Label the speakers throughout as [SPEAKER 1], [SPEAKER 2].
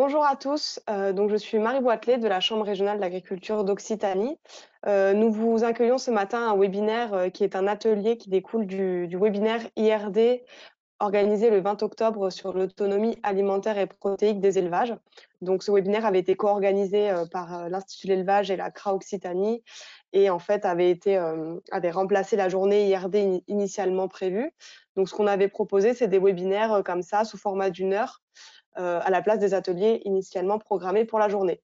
[SPEAKER 1] Bonjour à tous, donc je suis Marie Boitelet de la Chambre régionale d'agriculture d'Occitanie. Nous vous accueillons ce matin à un webinaire, qui est un atelier qui découle du webinaire IRD organisé le 20 octobre sur l'autonomie alimentaire et protéique des élevages. Donc ce webinaire avait été co-organisé, par, l'Institut de l'élevage et la CRA Occitanie et en fait avait remplacé la journée IRD initialement prévue. Donc ce qu'on avait proposé, c'est des webinaires, comme ça sous format d'une heure, à la place des ateliers initialement programmés pour la journée.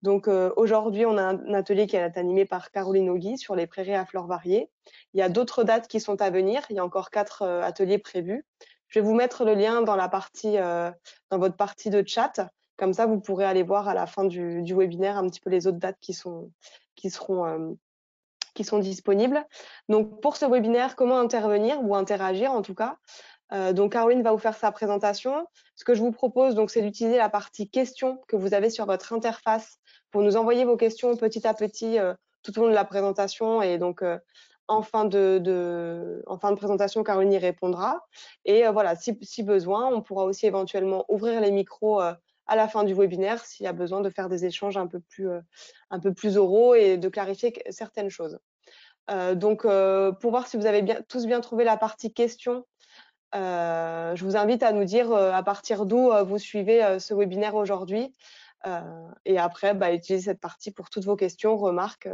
[SPEAKER 1] Donc aujourd'hui, on a un atelier qui est animé par Caroline Auguy sur les prairies à fleurs variées. Il y a d'autres dates qui sont à venir. Il y a encore 4 ateliers prévus. Je vais vous mettre le lien dans la partie, dans votre partie de chat. Comme ça, vous pourrez aller voir à la fin du webinaire un petit peu les autres dates qui seront, qui sont disponibles. Donc pour ce webinaire, comment intervenir ou interagir en tout cas? Donc Caroline va vous faire sa présentation. Ce que je vous propose donc, c'est d'utiliser la partie questions que vous avez sur votre interface pour nous envoyer vos questions petit à petit, tout au long de la présentation et donc, en fin de présentation, Caroline y répondra et voilà, si besoin, on pourra aussi éventuellement ouvrir les micros, à la fin du webinaire s'il y a besoin de faire des échanges un peu plus oraux et de clarifier certaines choses. Donc, pour voir si vous avez tous bien trouvé la partie questions, je vous invite à nous dire, à partir d'où, vous suivez, ce webinaire aujourd'hui, heu et après, bah, utilisez cette partie pour toutes vos questions, remarques,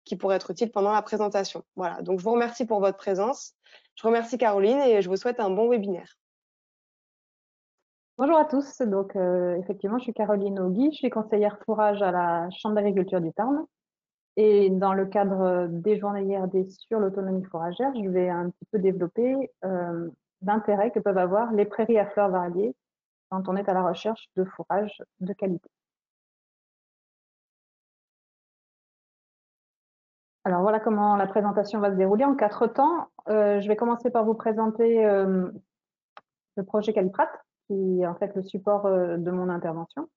[SPEAKER 1] qui pourraient être utiles pendant la présentation. Voilà, donc je vous remercie pour votre présence. Je remercie Caroline et je vous souhaite un bon webinaire.
[SPEAKER 2] Bonjour à tous, donc effectivement, je suis Caroline Auguy, je suis conseillère fourrage à la Chambre d'agriculture du Tarn. Et dans le cadre des journées IRD sur l'autonomie fourragère, je vais un petit peu développer l'intérêt que peuvent avoir les prairies à fleurs variées quand on est à la recherche de fourrage de qualité. Alors voilà comment la présentation va se dérouler en 4 temps. Je vais commencer par vous présenter le projet Caliprat, qui est en fait le support de mon intervention.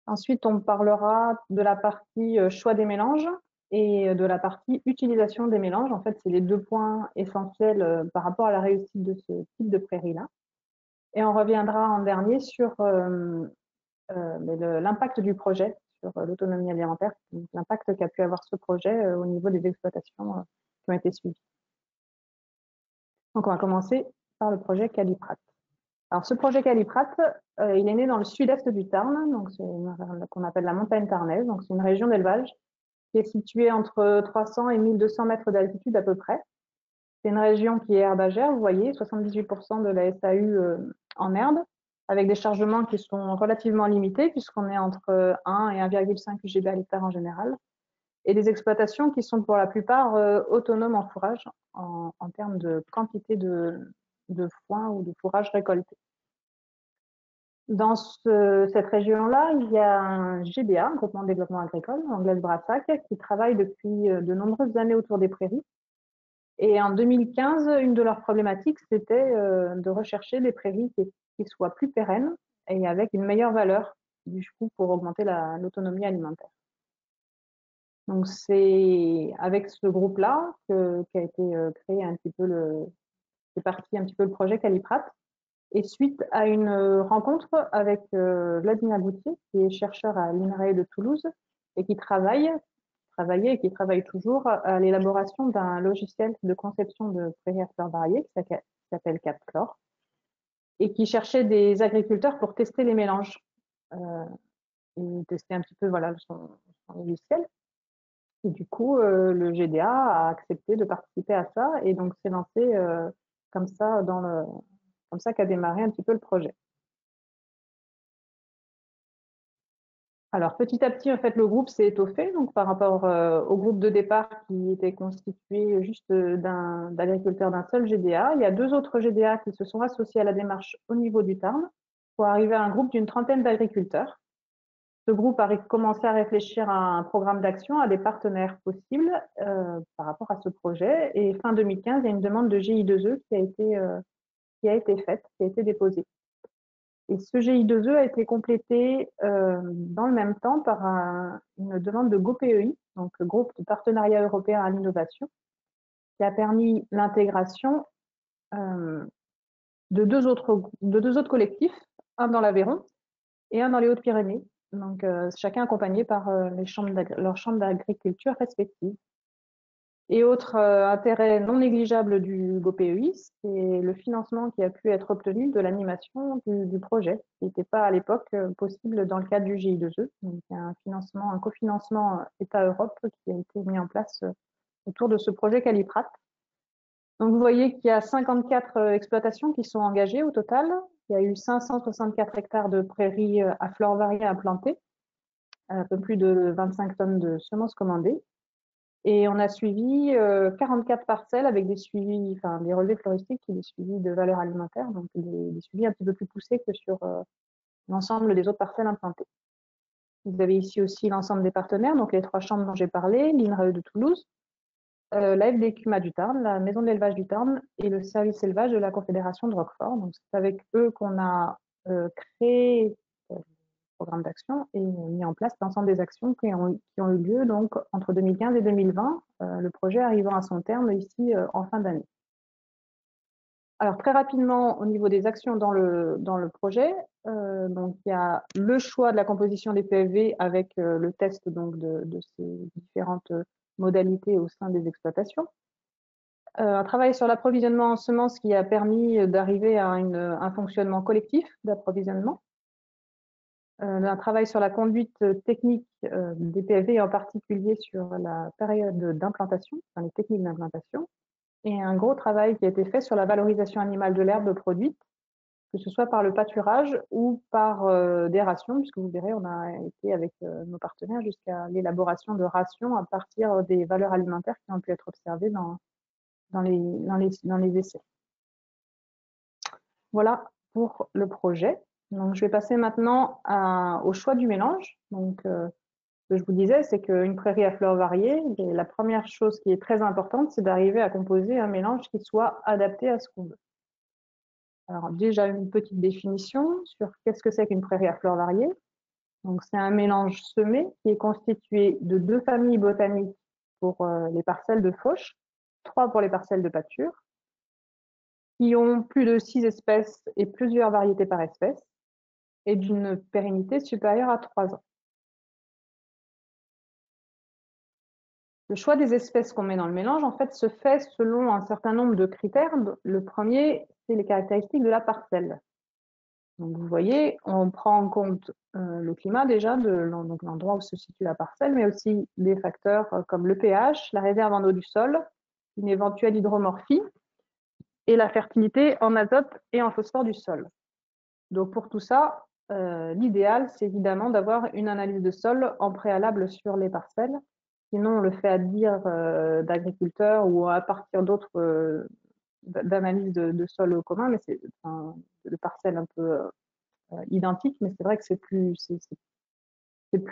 [SPEAKER 2] Ensuite, on parlera de la partie choix des mélanges et de la partie utilisation des mélanges. En fait, c'est les 2 points essentiels par rapport à la réussite de ce type de prairie-là. Et on reviendra en dernier sur l'impact du projet sur l'autonomie alimentaire, l'impact qu'a pu avoir ce projet au niveau des exploitations qui ont été suivies. Donc, on va commencer par le projet Caliprat. Alors, ce projet Caliprat, il est né dans le sud-est du Tarn, donc c'est qu'on appelle la montagne tarnaise. Donc, c'est une région d'élevage qui est située entre 300 et 1200 mètres d'altitude à peu près. C'est une région qui est herbagère, vous voyez, 78% de la SAU en herbe, avec des chargements qui sont relativement limités, puisqu'on est entre 1 et 1,5 GB à l'hectare en général, et des exploitations qui sont pour la plupart autonomes en fourrage, en termes de quantité de foin ou de fourrage récolté. Dans cette région-là, il y a un GBA, un groupement de développement agricole, Anglaise-Brassac, qui travaille depuis de nombreuses années autour des prairies. Et en 2015, une de leurs problématiques, c'était de rechercher des prairies qui soient plus pérennes et avec une meilleure valeur, du coup, pour augmenter l'autonomie alimentaire. Donc, c'est avec ce groupe-là qu'a été créé un petit peu c'est parti un petit peu le projet Caliprat. Et suite à une rencontre avec Vladimir Goutier, qui est chercheur à l'INRAE de Toulouse et qui travaillait et qui travaille toujours à l'élaboration d'un logiciel de conception de prairies à fleurs variées qui s'appelle CapFlore et qui cherchait des agriculteurs pour tester les mélanges et tester un petit peu voilà, son logiciel. Et du coup, le GDA a accepté de participer à ça et donc s'est lancé comme ça comme ça qu'a démarré un petit peu le projet. Alors petit à petit, en fait, le groupe s'est étoffé, donc par rapport au groupe de départ qui était constitué juste d'agriculteurs d'un seul GDA. Il y a 2 autres GDA qui se sont associés à la démarche au niveau du Tarn pour arriver à un groupe d'une trentaine d'agriculteurs. Ce groupe a commencé à réfléchir à un programme d'action, à des partenaires possibles par rapport à ce projet. Et fin 2015, il y a une demande de GI2E qui a été faite, qui a été déposée. Et ce GI2E a été complété dans le même temps par une demande de GoPEI, donc le groupe de partenariat européen à l'innovation, qui a permis l'intégration de deux autres collectifs, un dans l'Aveyron et un dans les Hautes-Pyrénées, donc chacun accompagné par leurs chambres d'agriculture respectives. Et autre intérêt non négligeable du GoPEI, c'est le financement qui a pu être obtenu de l'animation du projet, qui n'était pas à l'époque possible dans le cadre du GI2E. Donc, il y a un cofinancement État-Europe qui a été mis en place autour de ce projet Caliprat. Donc, vous voyez qu'il y a 54 exploitations qui sont engagées au total. Il y a eu 564 hectares de prairies à fleurs variées implantées, un peu plus de 25 tonnes de semences commandées. Et on a suivi 44 parcelles avec des suivis, enfin des relevés floristiques et des suivis de valeur alimentaire, donc des suivis un petit peu plus poussés que sur l'ensemble des autres parcelles implantées. Vous avez ici aussi l'ensemble des partenaires, donc les 3 chambres dont j'ai parlé, l'INRAE de Toulouse, la FDQMA du Tarn, la Maison de l'élevage du Tarn et le service élevage de la Confédération de Roquefort. Donc c'est avec eux qu'on a créé programme d'action et mis en place l'ensemble des actions qui ont eu lieu donc entre 2015 et 2020, le projet arrivant à son terme ici en fin d'année. Alors très rapidement au niveau des actions dans le projet, donc il y a le choix de la composition des PFV avec le test donc de ces différentes modalités au sein des exploitations. Un travail sur l'approvisionnement en semences qui a permis d'arriver à un fonctionnement collectif d'approvisionnement. Un travail sur la conduite technique des PFV et en particulier sur la période d'implantation, enfin les techniques d'implantation, et un gros travail qui a été fait sur la valorisation animale de l'herbe produite, que ce soit par le pâturage ou par des rations, puisque vous verrez, on a été avec nos partenaires jusqu'à l'élaboration de rations à partir des valeurs alimentaires qui ont pu être observées dans les essais. Voilà pour le projet. Donc, je vais passer maintenant au choix du mélange. Donc, ce que je vous disais, c'est qu'une prairie à fleurs variées, la première chose qui est très importante, c'est d'arriver à composer un mélange qui soit adapté à ce qu'on veut. Alors, déjà, une petite définition sur qu'est-ce que c'est qu'une prairie à fleurs variées. Donc, c'est un mélange semé qui est constitué de 2 familles botaniques pour les parcelles de fauche, 3 pour les parcelles de pâture, qui ont plus de 6 espèces et plusieurs variétés par espèce, et d'une pérennité supérieure à 3 ans. Le choix des espèces qu'on met dans le mélange, en fait, se fait selon un certain nombre de critères. Le premier, c'est les caractéristiques de la parcelle. Donc, vous voyez, on prend en compte le climat déjà, donc l'endroit où se situe la parcelle, mais aussi des facteurs comme le pH, la réserve en eau du sol, une éventuelle hydromorphie et la fertilité en azote et en phosphore du sol. Donc, pour tout ça, l'idéal, c'est évidemment d'avoir une analyse de sol en préalable sur les parcelles. Sinon, on le fait à dire d'agriculteurs ou à partir d'autres d'analyses de sol commun, mais c'est de parcelles un peu identiques, mais c'est vrai que c'est plus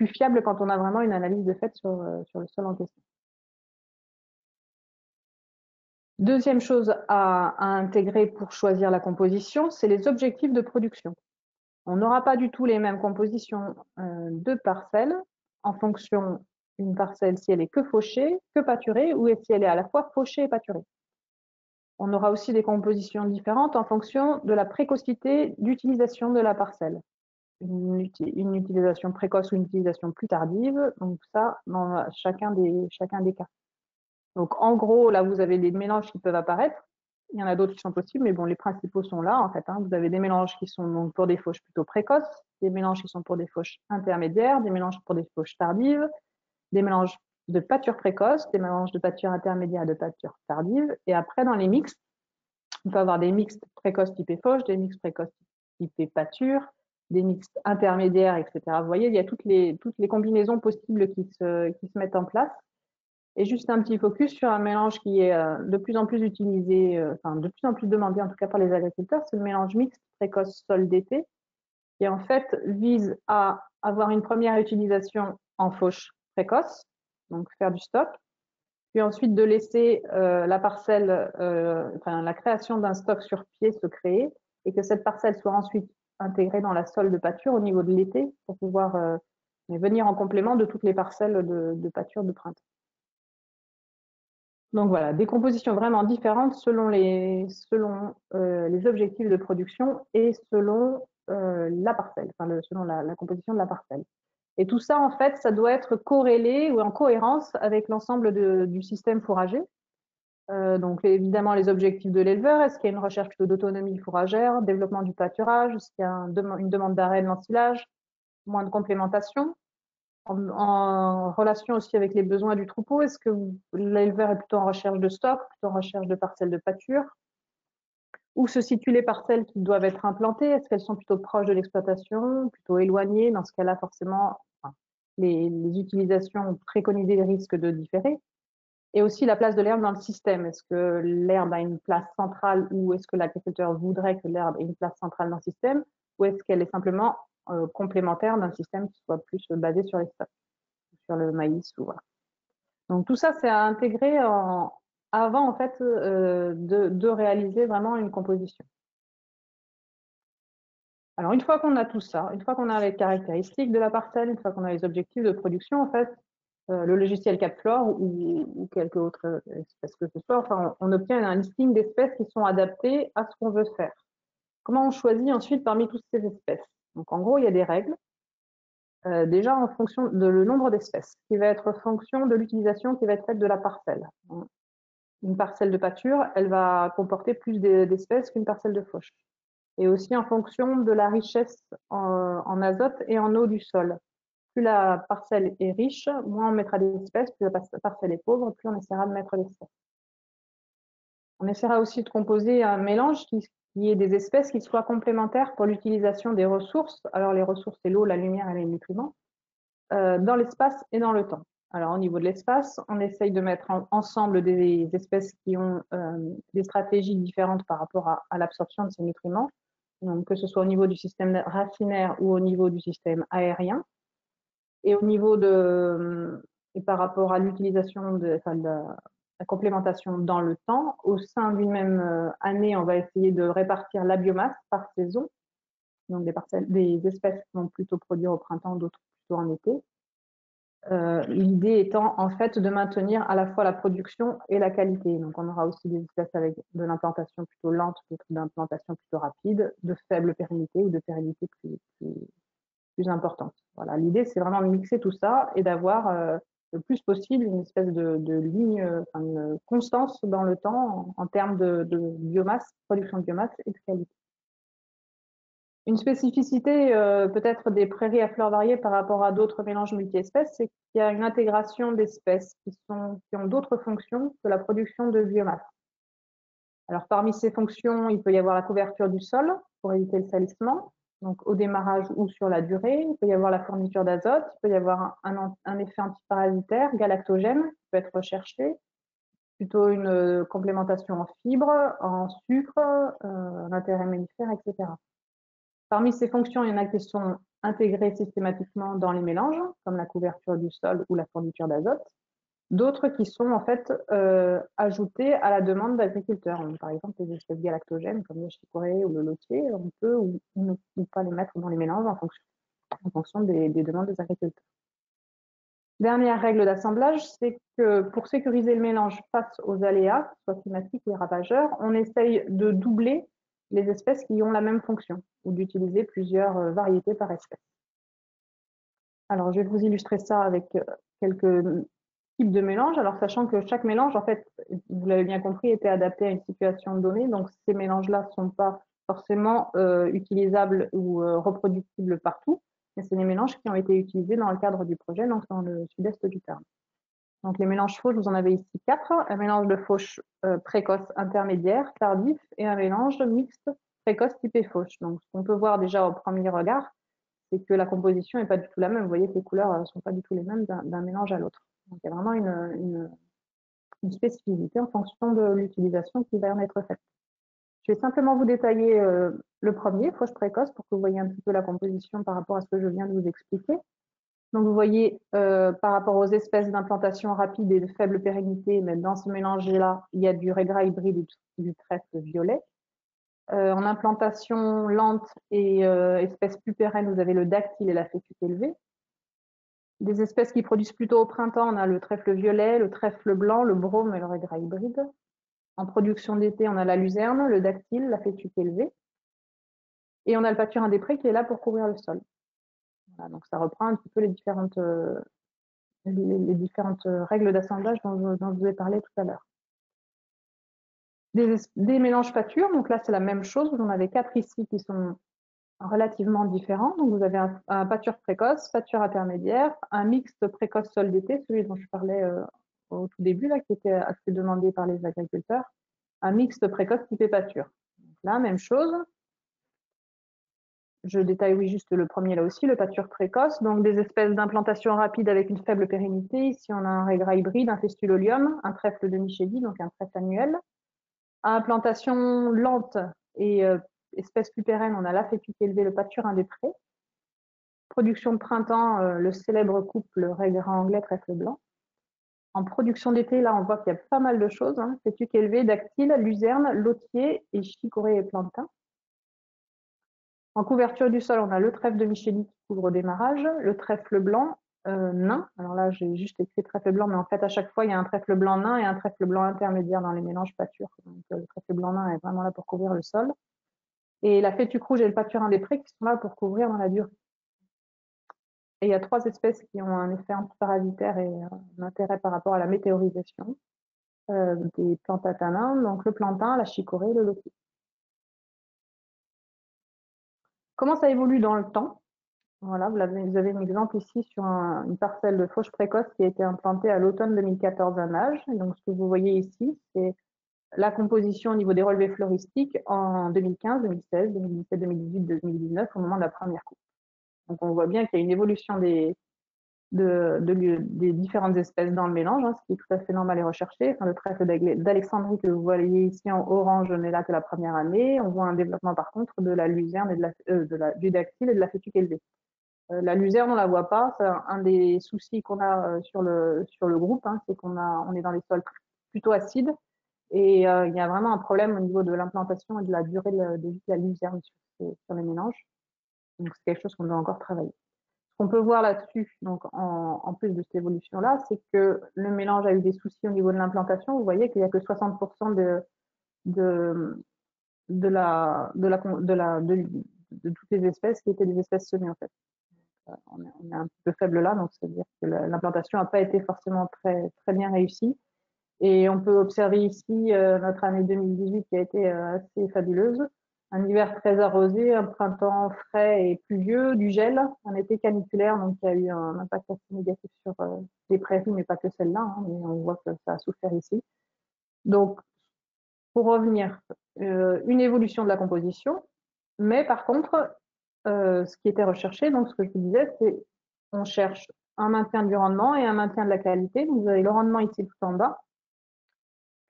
[SPEAKER 2] fiable quand on a vraiment une analyse de fait sur le sol en question. Deuxième chose à intégrer pour choisir la composition, c'est les objectifs de production. On n'aura pas du tout les mêmes compositions de parcelles en fonction d'une parcelle si elle est que fauchée, que pâturée, ou si elle est à la fois fauchée et pâturée. On aura aussi des compositions différentes en fonction de la précocité d'utilisation de la parcelle. Une utilisation précoce ou une utilisation plus tardive, donc ça dans chacun des cas. Donc en gros, là vous avez des mélanges qui peuvent apparaître. Il y en a d'autres qui sont possibles, mais bon, les principaux sont là en fait. Vous avez des mélanges qui sont donc pour des fauches plutôt précoces, des mélanges qui sont pour des fauches intermédiaires, des mélanges pour des fauches tardives, des mélanges de pâture précoce, des mélanges de pâture intermédiaire et de pâture tardive. Et après, dans les mixtes, on peut avoir des mixtes précoces typés fauche, des mixtes précoces typés pâture, des mixtes intermédiaires, etc. Vous voyez, il y a toutes les combinaisons possibles qui se mettent en place. Et juste un petit focus sur un mélange qui est de plus en plus utilisé, de plus en plus demandé en tout cas par les agriculteurs, c'est le mélange mixte précoce sol d'été, qui en fait vise à avoir une première utilisation en fauche précoce, donc faire du stock, puis ensuite de laisser la parcelle, la création d'un stock sur pied se créer, et que cette parcelle soit ensuite intégrée dans la sole de pâture au niveau de l'été pour pouvoir venir en complément de toutes les parcelles de pâture de printemps. Donc voilà, des compositions vraiment différentes selon les objectifs de production et selon la parcelle, enfin selon la composition de la parcelle. Et tout ça, en fait, ça doit être corrélé ou en cohérence avec l'ensemble du système fourrager. Donc évidemment les objectifs de l'éleveur, est-ce qu'il y a une recherche plutôt d'autonomie fourragère, développement du pâturage, est-ce qu'il y a une demande d'arrêt de l'ensilage, moins de complémentation, en relation aussi avec les besoins du troupeau, est-ce que l'éleveur est plutôt en recherche de stock, plutôt en recherche de parcelles de pâture, où se situent les parcelles qui doivent être implantées, est-ce qu'elles sont plutôt proches de l'exploitation, plutôt éloignées, dans ce cas-là forcément les utilisations préconisées risquent de différer. Et aussi la place de l'herbe dans le système. Est-ce que l'herbe a une place centrale ou est-ce que l'agriculteur voudrait que l'herbe ait une place centrale dans le système ou est-ce qu'elle est simplement complémentaire d'un système qui soit plus basé sur les stocks, sur le maïs ou voilà. Donc tout ça, c'est à intégrer avant en fait de réaliser vraiment une composition. Alors une fois qu'on a tout ça, une fois qu'on a les caractéristiques de la parcelle, une fois qu'on a les objectifs de production, en fait, le logiciel CapFlore ou quelque autre espèce que ce soit, enfin, on obtient un listing d'espèces qui sont adaptées à ce qu'on veut faire. Comment on choisit ensuite parmi toutes ces espèces? Donc en gros, il y a des règles. Déjà en fonction de le nombre d'espèces, qui va être en fonction de l'utilisation qui va être faite de la parcelle. Une parcelle de pâture, elle va comporter plus d'espèces qu'une parcelle de fauche. Et aussi en fonction de la richesse en azote et en eau du sol. Plus la parcelle est riche, moins on mettra d'espèces, plus la parcelle est pauvre, plus on essaiera de mettre d'espèces. On essaiera aussi de composer un mélange qui ait des espèces qui soient complémentaires pour l'utilisation des ressources. Alors les ressources, c'est l'eau, la lumière et les nutriments, dans l'espace et dans le temps. Alors au niveau de l'espace, on essaye de mettre ensemble des espèces qui ont des stratégies différentes par rapport à l'absorption de ces nutriments. Donc, que ce soit au niveau du système racinaire ou au niveau du système aérien. Et au niveau et par rapport à l'utilisation de la complémentation dans le temps, au sein d'une même année, on va essayer de répartir la biomasse par saison. Donc des espèces qui vont plutôt produire au printemps, d'autres plutôt en été. L'idée étant en fait de maintenir à la fois la production et la qualité. Donc on aura aussi des espèces avec de l'implantation plutôt lente, d'autres d'implantation plutôt rapide, de faible pérennité ou de pérennité plus importante. Voilà, l'idée c'est vraiment de mixer tout ça et d'avoir le plus possible une espèce de ligne, une constance dans le temps en termes de biomasse, production de biomasse et de qualité. Une spécificité peut-être des prairies à fleurs variées par rapport à d'autres mélanges multi-espèces, c'est qu'il y a une intégration d'espèces qui ont d'autres fonctions que la production de biomasse. Alors parmi ces fonctions, il peut y avoir la couverture du sol pour éviter le salissement, donc au démarrage ou sur la durée. Il peut y avoir la fourniture d'azote, il peut y avoir un effet antiparasitaire, galactogène, qui peut être recherché, plutôt une complémentation en fibres, en sucre, en intérêt mellifère, etc. Parmi ces fonctions, il y en a qui sont intégrées systématiquement dans les mélanges, comme la couverture du sol ou la fourniture d'azote. D'autres qui sont en fait ajoutées à la demande d'agriculteurs. Par exemple, les espèces galactogènes comme le chicorée ou le lotier, on peut ou pas les mettre dans les mélanges en fonction des demandes des agriculteurs. Dernière règle d'assemblage, c'est que pour sécuriser le mélange face aux aléas, soit climatiques ou ravageurs, on essaye de doubler les espèces qui ont la même fonction ou d'utiliser plusieurs variétés par espèce. Alors, je vais vous illustrer ça avec quelques types de mélanges. Alors, sachant que chaque mélange, en fait, vous l'avez bien compris, était adapté à une situation donnée. Donc, ces mélanges-là ne sont pas forcément utilisables ou reproductibles partout, mais c'est des mélanges qui ont été utilisés dans le cadre du projet, donc dans le sud-est du Tarn. Donc, les mélanges fauches, vous en avez ici 4. Un mélange de fauche précoce intermédiaire, tardif, et un mélange mixte précoce typé fauche. Donc, ce qu'on peut voir déjà au premier regard, c'est que la composition n'est pas du tout la même. Vous voyez que les couleurs ne sont pas du tout les mêmes d'un mélange à l'autre. Donc, il y a vraiment une spécificité en fonction de l'utilisation qui va en être faite. Je vais simplement vous détailler le premier, fauche précoce, pour que vous voyez un petit peu la composition par rapport à ce que je viens de vous expliquer. Donc, vous voyez, par rapport aux espèces d'implantation rapide et de faible pérennité, mais dans ce mélange-là, il y a du raigra hybride et du trèfle violet. En implantation lente et espèces plus pérennes, vous avez le dactyle et la fécute élevée. Des espèces qui produisent plutôt au printemps, on a le trèfle violet, le trèfle blanc, le brome et le raigra hybride. En production d'été, on a la luzerne, le dactyle, la fécute élevée. Et on a le pâturin des prés qui est là pour couvrir le sol. Voilà, donc ça reprend un petit peu les différentes règles d'assemblage dont je vous ai parlé tout à l'heure. Des mélanges pâture, donc là c'est la même chose, vous en avez 4 ici qui sont relativement différents. Donc vous avez un pâture précoce, pâture intermédiaire, un mixte précoce sol d'été, celui dont je parlais au tout début, là, qui était assez demandé par les agriculteurs, un mixte précoce typé pâture. Donc là, même chose. Je détaille, oui, juste le premier là aussi, le pâture précoce, donc des espèces d'implantation rapide avec une faible pérennité. Ici, on a un régras hybride, un festulolium, un trèfle de Micheli, donc un trèfle annuel. À implantation lente et espèce plus pérenne, on a l'aphétique élevé, le pâturin des prés. Production de printemps, le célèbre couple régras anglais trèfle blanc. En production d'été, là, on voit qu'il y a pas mal de choses. Hein. Fétuque élevé, dactyle, luzerne, lotier et chicorée et plantain. En couverture du sol, on a le trèfle de Micheli qui couvre au démarrage, le trèfle blanc nain. Alors là, j'ai juste écrit trèfle blanc, mais en fait, à chaque fois, il y a un trèfle blanc nain et un trèfle blanc intermédiaire dans les mélanges pâture. Donc, le trèfle blanc nain est vraiment là pour couvrir le sol. Et la fétuque rouge et le pâturin des prés qui sont là pour couvrir dans la durée. Et il y a 3 espèces qui ont un effet antiparasitaire et un intérêt par rapport à la météorisation des plantatanins, donc le plantain, la chicorée, le lotier. Comment ça évolue dans le temps? Voilà, vous avez un exemple ici sur une parcelle de fauche précoce qui a été implantée à l'automne 2014 à Nage. Donc, ce que vous voyez ici, c'est la composition au niveau des relevés floristiques en 2015, 2016, 2017, 2018, 2019, au moment de la première coupe. Donc, on voit bien qu'il y a une évolution des différentes espèces dans le mélange, hein, ce qui est tout à fait normal et recherché. Enfin, le trèfle d'Alexandrie que vous voyez ici en orange n'est là que la première année. On voit un développement par contre de la luzerne et du dactyle et de la fétuque élevée. La luzerne, on la voit pas. C'est un des soucis qu'on a sur le groupe, hein, c'est on est dans les sols plutôt acides et il y a vraiment un problème au niveau de l'implantation et de la durée de vie de la luzerne sur les mélanges. Donc c'est quelque chose qu'on doit encore travailler. Ce qu'on peut voir là-dessus, donc en plus de cette évolution-là, c'est que le mélange a eu des soucis au niveau de l'implantation. Vous voyez qu'il n'y a que 60% de toutes les espèces qui étaient des espèces semées en fait. On est un peu faible là, donc c'est-à-dire que l'implantation n'a pas été forcément très, très bien réussie. Et on peut observer ici notre année 2018 qui a été assez fabuleuse. Un hiver très arrosé, un printemps frais et pluvieux, du gel, un été caniculaire, donc il y a eu un impact assez négatif sur les prairies, mais pas que celle-là, hein, mais on voit que ça a souffert ici. Donc, pour revenir, une évolution de la composition, mais par contre, ce qui était recherché, donc ce que je vous disais, c'est on cherche un maintien du rendement et un maintien de la qualité. Donc, vous avez le rendement ici tout en bas.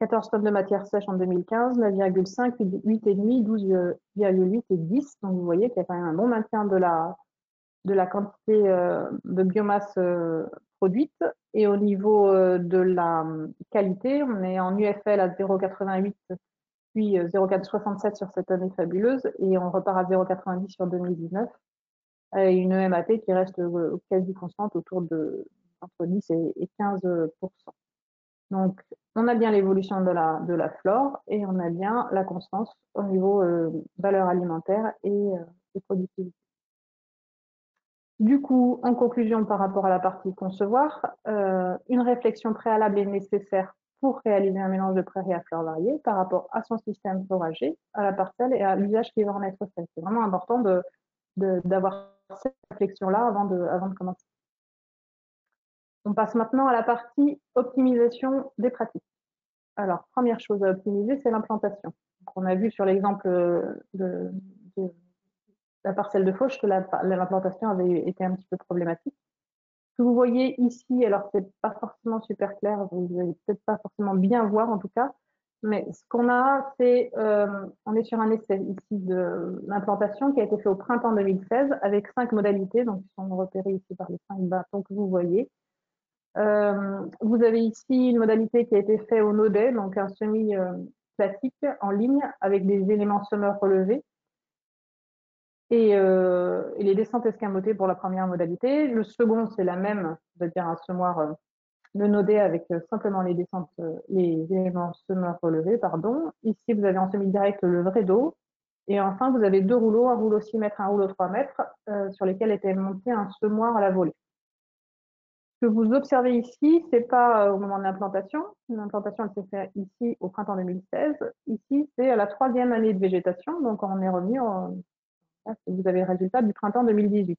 [SPEAKER 2] 14 tonnes de matière sèche en 2015, 9,5, 8,5, 12,8 et 10. Donc vous voyez qu'il y a quand même un bon maintien de la quantité de biomasse produite. Et au niveau de la qualité, on est en UFL à 0,88 puis 0,67 sur cette année fabuleuse et on repart à 0,90 sur 2019 et une EMAT qui reste quasi constante autour de entre 10 et 15%. Donc, on a bien l'évolution de la flore et on a bien la constance au niveau valeur alimentaire et productivité. Du coup, en conclusion par rapport à la partie concevoir, une réflexion préalable est nécessaire pour réaliser un mélange de prairies à fleurs variées par rapport à son système fourrager, à la parcelle et à l'usage qui va en être fait. C'est vraiment important d'avoir cette réflexion-là avant de commencer. On passe maintenant à la partie optimisation des pratiques. Alors, première chose à optimiser, c'est l'implantation. On a vu sur l'exemple de la parcelle de fauche que l'implantation avait été un petit peu problématique. Ce que vous voyez ici, alors c'est pas forcément super clair, vous n'allez peut-être pas forcément bien voir en tout cas, mais ce qu'on a, c'est, on est sur un essai ici de l'implantation qui a été fait au printemps 2016 avec 5 modalités, donc qui sont repérées ici par les 5 bâtons que vous voyez. Vous avez ici une modalité qui a été faite au nodet, donc un semi classique en ligne avec des éléments semeurs relevés et les descentes escamotées pour la première modalité. Le second, c'est la même, c'est-à-dire un semoir le nodet avec simplement les descentes, les éléments semeurs relevés, pardon. Ici, vous avez en semi-direct le vrai dos Et enfin, vous avez 2 rouleaux, un rouleau 6 mètres, un rouleau 3 mètres, sur lesquels était monté un semoir à la volée. Ce que vous observez ici, c'est pas au moment de l'implantation. L'implantation, elle s'est faite ici au printemps 2016. Ici, c'est à la 3e année de végétation, donc on est revenu, là, vous avez le résultat du printemps 2018.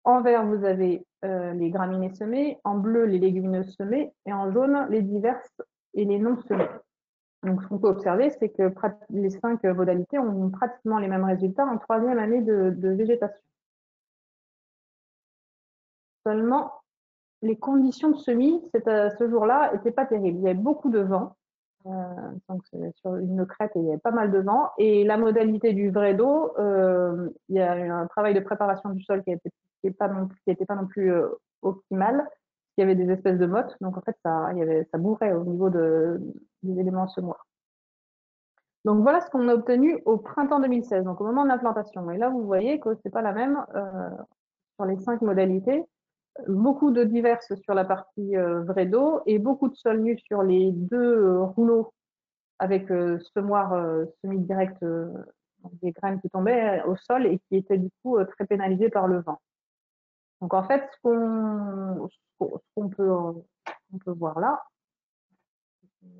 [SPEAKER 2] En vert, vous avez les graminées semées, en bleu, les légumineuses semées, et en jaune, les diverses et les non semées. Donc, ce qu'on peut observer, c'est que les 5 modalités ont pratiquement les mêmes résultats en 3e année de végétation. Seulement, les conditions de semis, ce jour-là, n'étaient pas terribles. Il y avait beaucoup de vent, donc sur une crête, il y avait pas mal de vent. Et la modalité du vrai dos, il y a eu un travail de préparation du sol qui n'était pas non plus optimal. Il y avait des espèces de mottes, donc en fait, ça bourrait au niveau des éléments semoirs. Donc voilà ce qu'on a obtenu au printemps 2016, donc au moment de l'implantation. Et là, vous voyez que c'est pas la même sur les 5 modalités. Beaucoup de diverses sur la partie vrai dos et beaucoup de sol nu sur les 2 rouleaux avec semoir semi-direct, des graines qui tombaient au sol et qui étaient du coup très pénalisées par le vent. Donc en fait, ce qu'on peut voir là, ce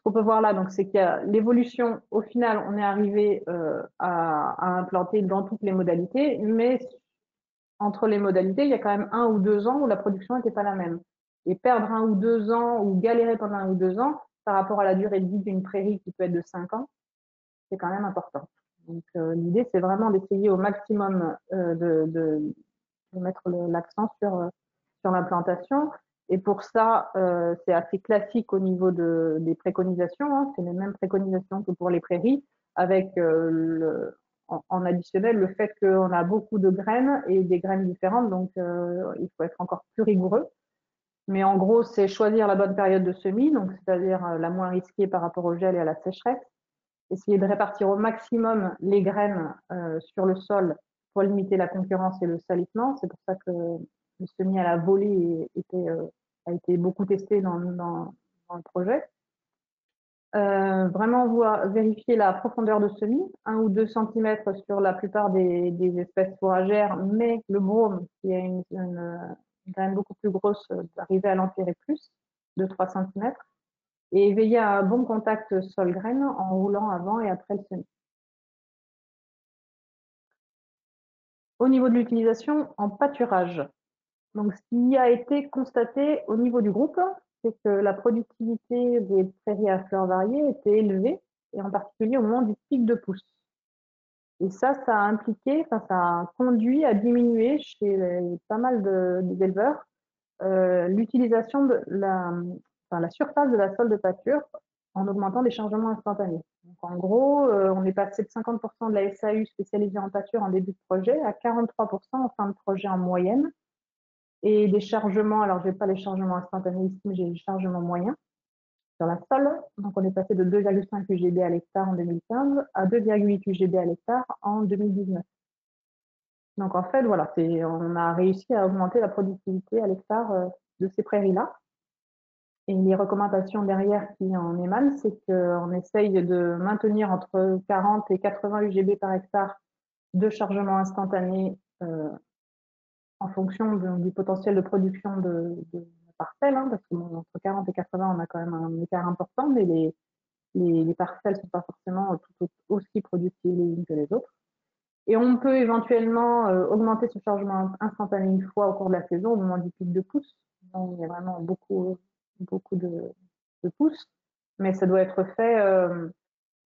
[SPEAKER 2] qu'on peut voir là, donc c'est qu'il y a l'évolution. Au final, on est arrivé à implanter dans toutes les modalités, mais entre les modalités, il y a quand même 1 ou 2 ans où la production n'était pas la même. Et perdre 1 ou 2 ans ou galérer pendant 1 ou 2 ans par rapport à la durée de vie d'une prairie qui peut être de 5 ans, c'est quand même important. Donc l'idée, c'est vraiment d'essayer au maximum de mettre l'accent sur l'implantation. Et pour ça, c'est assez classique au niveau des préconisations, hein. C'est les mêmes préconisations que pour les prairies, avec en additionnel le fait qu'on a beaucoup de graines et des graines différentes, donc il faut être encore plus rigoureux. Mais en gros, c'est choisir la bonne période de semis, donc c'est-à-dire la moins risquée par rapport au gel et à la sécheresse. Essayer de répartir au maximum les graines sur le sol pour limiter la concurrence et le salissement. C'est pour ça que le semis à la volée a été beaucoup testé dans le projet. Vraiment vérifier la profondeur de semis, 1 ou 2 cm sur la plupart des espèces fourragères, mais le brome, qui a une graine beaucoup plus grosse, d'arriver à l'enterrer plus, de 3 cm. Et veiller à un bon contact sol-graine en roulant avant et après le semis. Au niveau de l'utilisation en pâturage, donc ce qui a été constaté au niveau du groupe, c'est que la productivité des prairies à fleurs variées était élevée, et en particulier au moment du pic de pousse. Et ça a impliqué, ça a conduit à diminuer chez pas mal d'éleveurs l'utilisation de la surface de la sol de pâture en augmentant les chargements instantanés. Donc en gros, on est passé de 50% de la SAU spécialisée en pâture en début de projet à 43% en fin de projet en moyenne. Et des chargements, alors je n'ai pas les chargements instantanés ici, mais j'ai les chargements moyens sur la sol. Donc on est passé de 2,5 UGB à l'hectare en 2015 à 2,8 UGB à l'hectare en 2019. Donc en fait, voilà, on a réussi à augmenter la productivité à l'hectare de ces prairies-là. Et les recommandations derrière qui en émanent, c'est qu'on essaye de maintenir entre 40 et 80 UGB par hectare de chargement instantané en fonction du potentiel de production de la parcelle, hein, parce qu'entre 40 et 80, on a quand même un écart important, mais les parcelles ne sont pas forcément tout aussi productives les unes que les autres. Et on peut éventuellement augmenter ce chargement instantané une fois au cours de la saison, au moment du pic de pousse. Donc, il y a vraiment beaucoup de pousses, mais ça doit être fait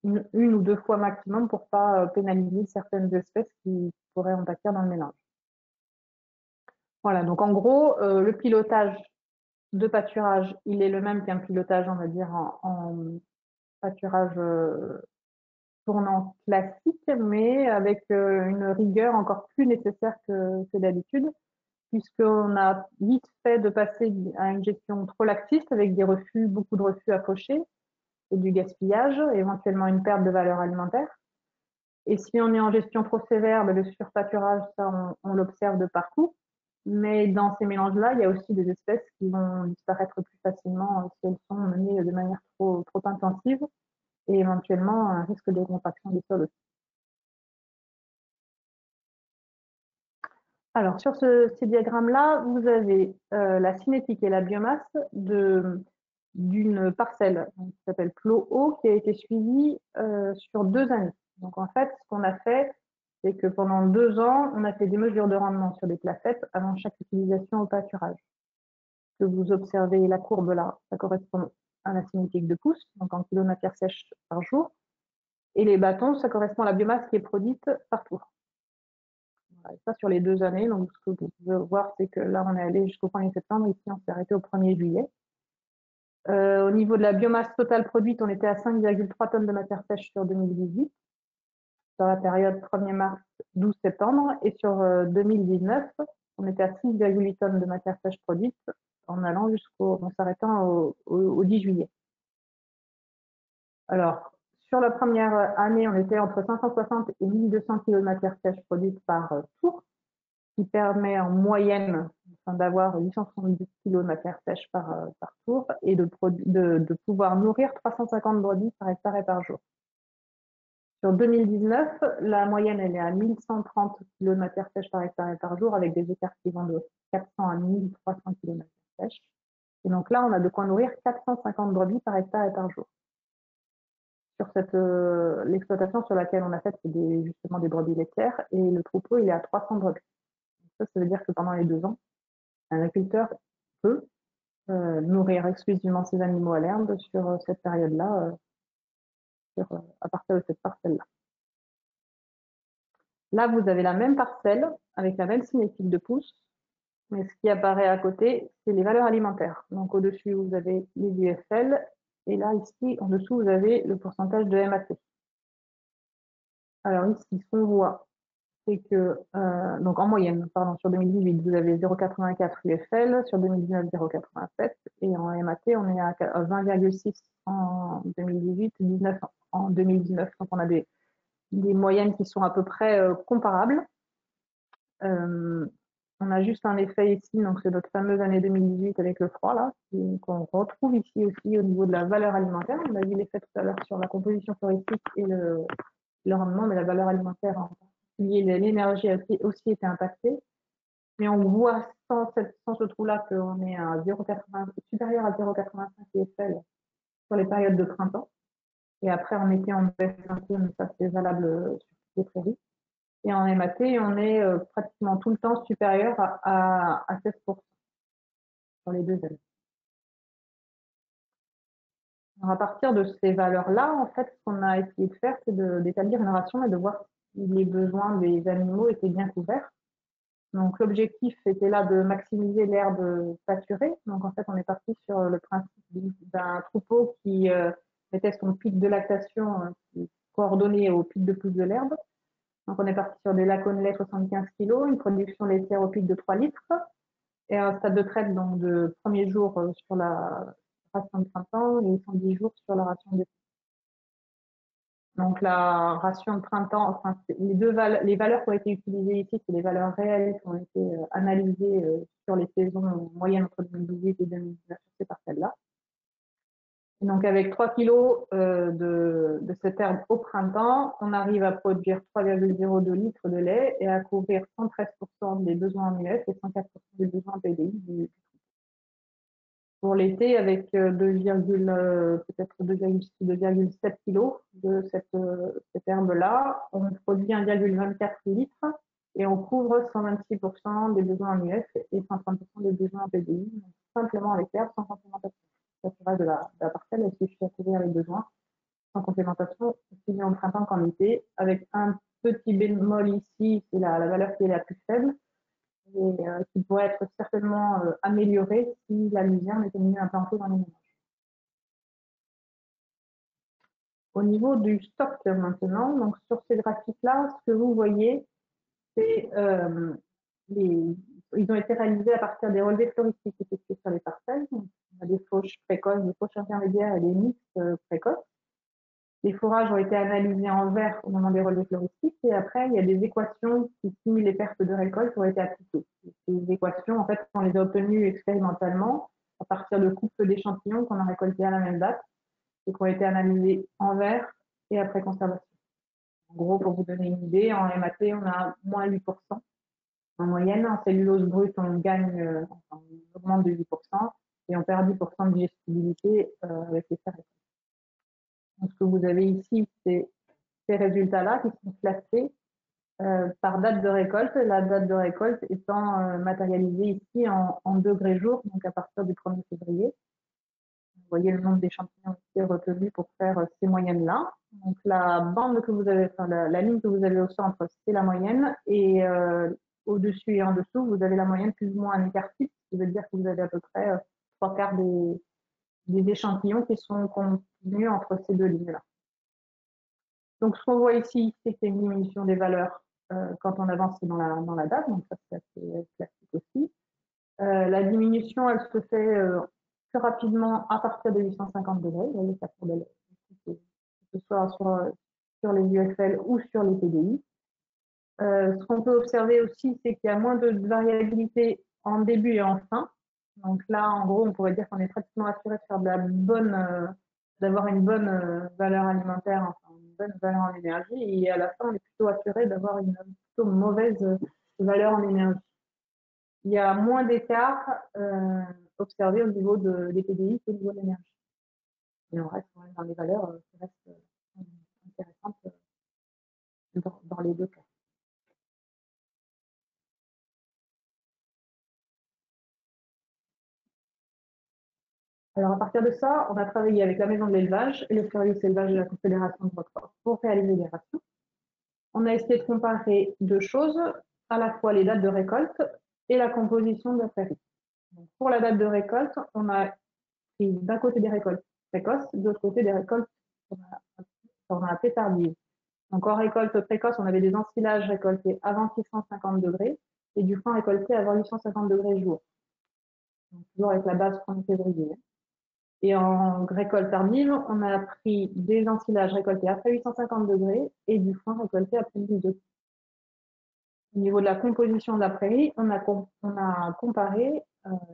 [SPEAKER 2] une ou 2 fois maximum pour ne pas pénaliser certaines espèces qui pourraient en pâtir dans le mélange. Voilà, donc en gros, le pilotage de pâturage, il est le même qu'un pilotage, on va dire, en pâturage tournant classique, mais avec une rigueur encore plus nécessaire que d'habitude, puisqu'on a vite fait de passer à une gestion trop laxiste avec beaucoup de refus à faucher et du gaspillage, éventuellement une perte de valeur alimentaire. Et si on est en gestion trop sévère, le surpâturage, ça on l'observe de partout. Mais dans ces mélanges-là, il y a aussi des espèces qui vont disparaître plus facilement si elles sont menées de manière trop intensive et éventuellement un risque de compaction des sols aussi. Alors, sur ces diagrammes-là, vous avez la cinétique et la biomasse d'une parcelle qui s'appelle Plot Haut, qui a été suivie sur 2 années. Donc, en fait, ce qu'on a fait, c'est que pendant 2 ans, on a fait des mesures de rendement sur des placettes avant chaque utilisation au pâturage. Que vous observez la courbe là, ça correspond à la cinétique de pouces, donc en kilo de matière sèche par jour. Et les bâtons, ça correspond à la biomasse qui est produite par tour. Voilà, ça sur les 2 années. Donc, ce que vous pouvez voir, c'est que là, on est allé jusqu'au 1er septembre. Ici, on s'est arrêté au 1er juillet. Au niveau de la biomasse totale produite, on était à 5,3 tonnes de matière sèche sur 2018, sur la période 1er mars, 12 septembre. Et sur 2019, on était à 6,8 tonnes de matière sèche produite en s'arrêtant au 10 juillet. Alors, sur la première année, on était entre 560 et 1200 kg de matière sèche produite par tour, qui permet en moyenne d'avoir 870 kg de matière sèche par tour et de pouvoir nourrir 350 brebis par hectare et par jour. Sur 2019, la moyenne elle est à 1130 kg de matière sèche par hectare et par jour, avec des écarts qui vont de 400 à 1300 kg de matière sèche. Et donc là, on a de quoi nourrir 450 brebis par hectare et par jour. Sur l'exploitation sur laquelle on a fait, c'est justement des brebis laitières, et le troupeau il est à 300 brebis. Donc ça veut dire que pendant les 2 ans, un agriculteur peut nourrir exclusivement ses animaux à l'herbe sur cette période-là, à partir de cette parcelle-là. Là, vous avez la même parcelle avec la même cinétique de pouces, mais ce qui apparaît à côté, c'est les valeurs alimentaires. Donc au-dessus, vous avez les UFL, et là, ici, en dessous, vous avez le pourcentage de MAT. Alors ici, ce qu'on voit, c'est que, donc en moyenne, pardon, sur 2018, vous avez 0,84 UFL, sur 2019, 0,87, et en MAT, on est à 20,6 en 2018, 19 en 2019. Donc on a des moyennes qui sont à peu près comparables. On a juste un effet ici, donc c'est notre fameuse année 2018 avec le froid, là, qu'on retrouve ici aussi au niveau de la valeur alimentaire. On a vu l'effet tout à l'heure sur la composition floristique et le rendement, mais la valeur alimentaire en particulier, l'énergie a aussi été impactée. Mais on voit sans ce trou-là qu'on est à supérieur à 0,85 IFL sur les périodes de printemps. Et après, en été, on baisse un peu, mais ça, c'est valable sur toutes les prairies. Et en MAT, on est pratiquement tout le temps supérieur à 16% sur les 2 années. Alors, à partir de ces valeurs-là, en fait, ce qu'on a essayé de faire, c'est d'établir une ration et de voir si les besoins des animaux étaient bien couverts. Donc, l'objectif était là de maximiser l'herbe pâturée. Donc, en fait, on est parti sur le principe d'un troupeau qui mettait son pic de lactation coordonné au pic de pousse de l'herbe. Donc, on est parti sur des lacons de lait 75 kg, une production laitière au pic de 3 litres et un stade de traite donc, de premier jour sur la ration de printemps et 110 jours sur la ration d'été. Donc, la ration de printemps, enfin, les valeurs qui ont été utilisées ici, c'est les valeurs réelles qui ont été analysées sur les saisons moyennes entre 2018 et 2019 sur ces parcelles-là. Et donc, avec 3 kg de cette herbe au printemps, on arrive à produire 3,02 litres de lait et à couvrir 113% des besoins en UF et 104% des besoins en PDI du pour l'été, avec peut-être 2,6-2,7 kg de cette herbe-là, on produit 1,24 litres et on couvre 126% des besoins en UF et 130% des besoins en PDI, simplement avec l'herbe, sans complémentation. Ça serait de la parcelle, elle suffit à couvrir les besoins sans complémentation, aussi bien au printemps qu'en été, avec un petit bémol ici, c'est la valeur qui est la plus faible, et qui pourrait être certainement améliorée si la luzerne était mieux implantée dans les ménages. Au niveau du stock maintenant, donc sur ces graphiques-là, ce que vous voyez, c'est ils ont été réalisés à partir des relevés floristiques effectués sur les parcelles. Donc, on a des fauches précoces, des fauches intermédiaires et des mixtes précoces Les fourrages ont été analysés en vert au moment des relevés floristiques et après, il y a des équations qui simulent les pertes de récolte qui ont été appliquées. Ces équations, en fait, on les a obtenues expérimentalement à partir de couples d'échantillons qu'on a récoltés à la même date et qui ont été analysés en vert et après conservation. En gros, pour vous donner une idée, en MAT, on a moins 8% en moyenne. En cellulose brute, on gagne, on augmente de 8% et on perd 10% de digestibilité avec les serres. Donc, ce que vous avez ici, c'est ces résultats-là qui sont classés par date de récolte, la date de récolte étant matérialisée ici en degrés jour, donc à partir du 1er février. Vous voyez le nombre d'échantillons qui est retenu pour faire ces moyennes-là. Donc la bande que vous avez, enfin la ligne que vous avez au centre, c'est la moyenne, et au-dessus et en dessous, vous avez la moyenne plus ou moins un écart fixe, ce qui veut dire que vous avez à peu près 3/4 des échantillons qui sont contenus entre ces deux lignes-là. Donc ce qu'on voit ici, c'est qu'il y a une diminution des valeurs quand on avance dans la date, donc ça c'est assez classique aussi. La diminution, elle se fait plus rapidement à partir de 850 degrés, vous voyez, ça que ce soit sur les UFL ou sur les PDI. Ce qu'on peut observer aussi, c'est qu'il y a moins de variabilité en début et en fin. Donc là, en gros, on pourrait dire qu'on est pratiquement assuré de faire de la bonne, d'avoir une bonne valeur alimentaire, enfin une bonne valeur en énergie, et à la fin, on est plutôt assuré d'avoir une plutôt mauvaise valeur en énergie. Il y a moins d'écart observé au niveau des PDI qu'au niveau de l'énergie. Et on reste quand même dans les valeurs qui restent intéressantes dans les deux cas. Alors, à partir de ça, on a travaillé avec la maison de l'élevage et le Furious Élevage de la Confédération de Roquefort pour réaliser des rations. On a essayé de comparer deux choses, à la fois les dates de récolte et la composition de la prairie. Donc, pour la date de récolte, on a pris d'un côté des récoltes précoces, de l'autre côté des récoltes qu'on a appelées tardives. Donc, en récolte précoce, on avait des ensilages récoltés avant 650 degrés et du foin récolté avant 850 degrés jour. Donc, toujours avec la base 1er février. Et en récolte tardive, on a pris des ensilages récoltés après 850 degrés et du foin récolté après 1002. Au niveau de la composition de la prairie, on a comparé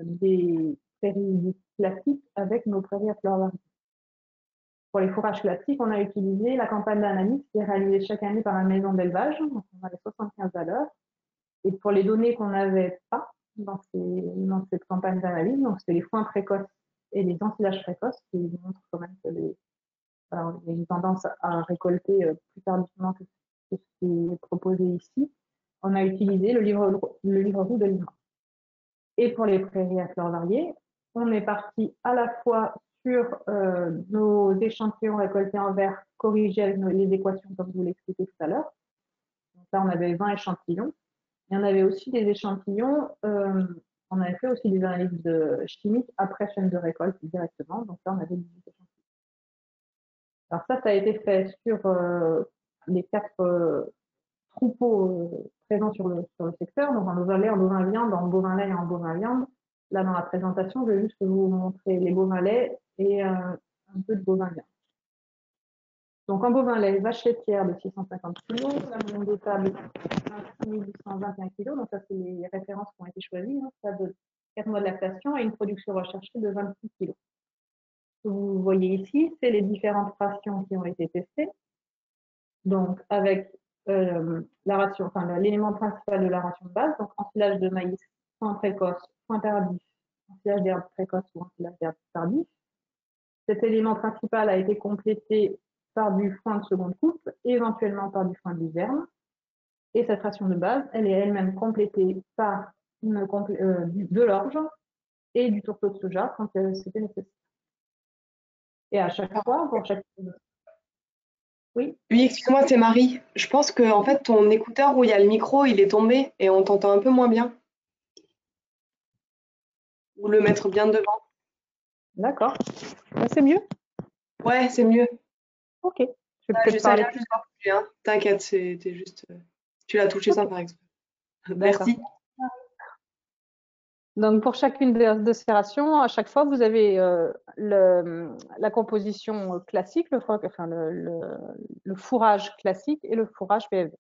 [SPEAKER 2] des prairies classiques avec nos prairies à fleurs variées. Pour les fourrages classiques, on a utilisé la campagne d'analyse qui est réalisée chaque année par la maison d'élevage, donc on a les 75 valeurs. Et pour les données qu'on n'avait pas dans cette campagne d'analyse, donc c'est les foins précoces et les ensilages précoces qui montrent quand même que il y a une tendance à récolter plus tardivement que ce qui est proposé ici. On a utilisé le livre roux de Lima. Et pour les prairies à fleurs variées, on est parti à la fois sur nos échantillons récoltés en vert corrigés avec les équations comme je vous l'ai expliqué tout à l'heure. Donc là, on avait 20 échantillons. Et on avait aussi des échantillons, on avait fait aussi des analyses chimiques après chaîne de récolte directement. Donc là, on avait 18 échantillons. Alors ça a été fait sur les 4 troupeaux présents sur le secteur, donc en bovin lait, en bovin viande, en bovin lait et en bovin viande. Là, dans la présentation, je vais juste vous montrer les bovins lait et un peu de bovin viande. Donc en bovin lait, vache laitière de 650 kg, la moyenne de table de 821 kg, donc ça c'est les références qui ont été choisies, hein, ça de 4 mois de lactation et une production recherchée de 26 kg. Ce que vous voyez ici, c'est les différentes rations qui ont été testées. Donc avec la ration, enfin l'élément principal de la ration de base, donc ensilage de maïs, foin précoce, foin tardif, ensilage d'herbe précoce ou ensilage d'herbe tardif. Cet élément principal a été complété par du foin de seconde coupe, éventuellement par du foin d'hiverne. Et cette ration de base, elle est elle-même complétée par de l'orge et du tourteau de soja quand c'était nécessaire. Et à chaque fois, pour chaque...
[SPEAKER 1] Oui, excuse-moi, c'est Marie. Je pense que en fait, ton écouteur où il y a le micro, il est tombé et on t'entend un peu moins bien. Ou le mettre bien devant.
[SPEAKER 2] D'accord. C'est mieux?
[SPEAKER 1] Ouais, c'est mieux.
[SPEAKER 2] Ok. Je vais peut-être parler plus fort.
[SPEAKER 1] Hein. T'inquiète, c'était juste. Tu l'as touché sans faire exprès.
[SPEAKER 2] D'accord.
[SPEAKER 1] Merci.
[SPEAKER 2] Donc, pour chacune de ces rations, à chaque fois, vous avez la composition classique, le fourrage classique et le fourrage PFV.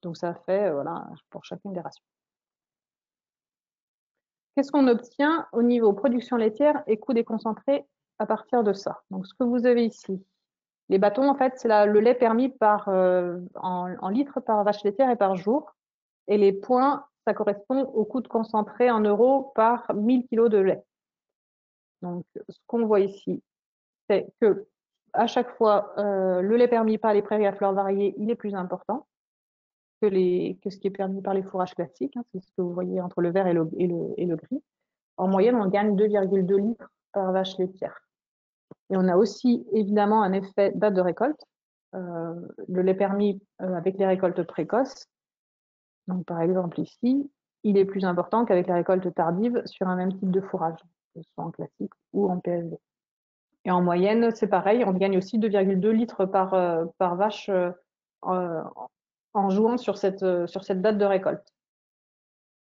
[SPEAKER 2] Donc, ça fait, voilà, pour chacune des rations. Qu'est-ce qu'on obtient au niveau production laitière et coût des concentrés à partir de ça? Donc, ce que vous avez ici, les bâtons, en fait, c'est le lait permis en litres par vache laitière et par jour. Et les points, ça correspond au coût de concentré en euros par 1000 kg de lait. Donc, ce qu'on voit ici, c'est que à chaque fois, le lait permis par les prairies à fleurs variées, il est plus important que ce qui est permis par les fourrages classiques. Hein, c'est ce que vous voyez entre le vert et le gris. En moyenne, on gagne 2,2 litres par vache laitière. Et on a aussi évidemment un effet date de récolte. Le lait permis avec les récoltes précoces, donc par exemple ici, il est plus important qu'avec les récoltes tardives sur un même type de fourrage, que ce soit en classique ou en PSV. Et en moyenne, c'est pareil, on gagne aussi 2,2 litres par vache en jouant sur cette date de récolte.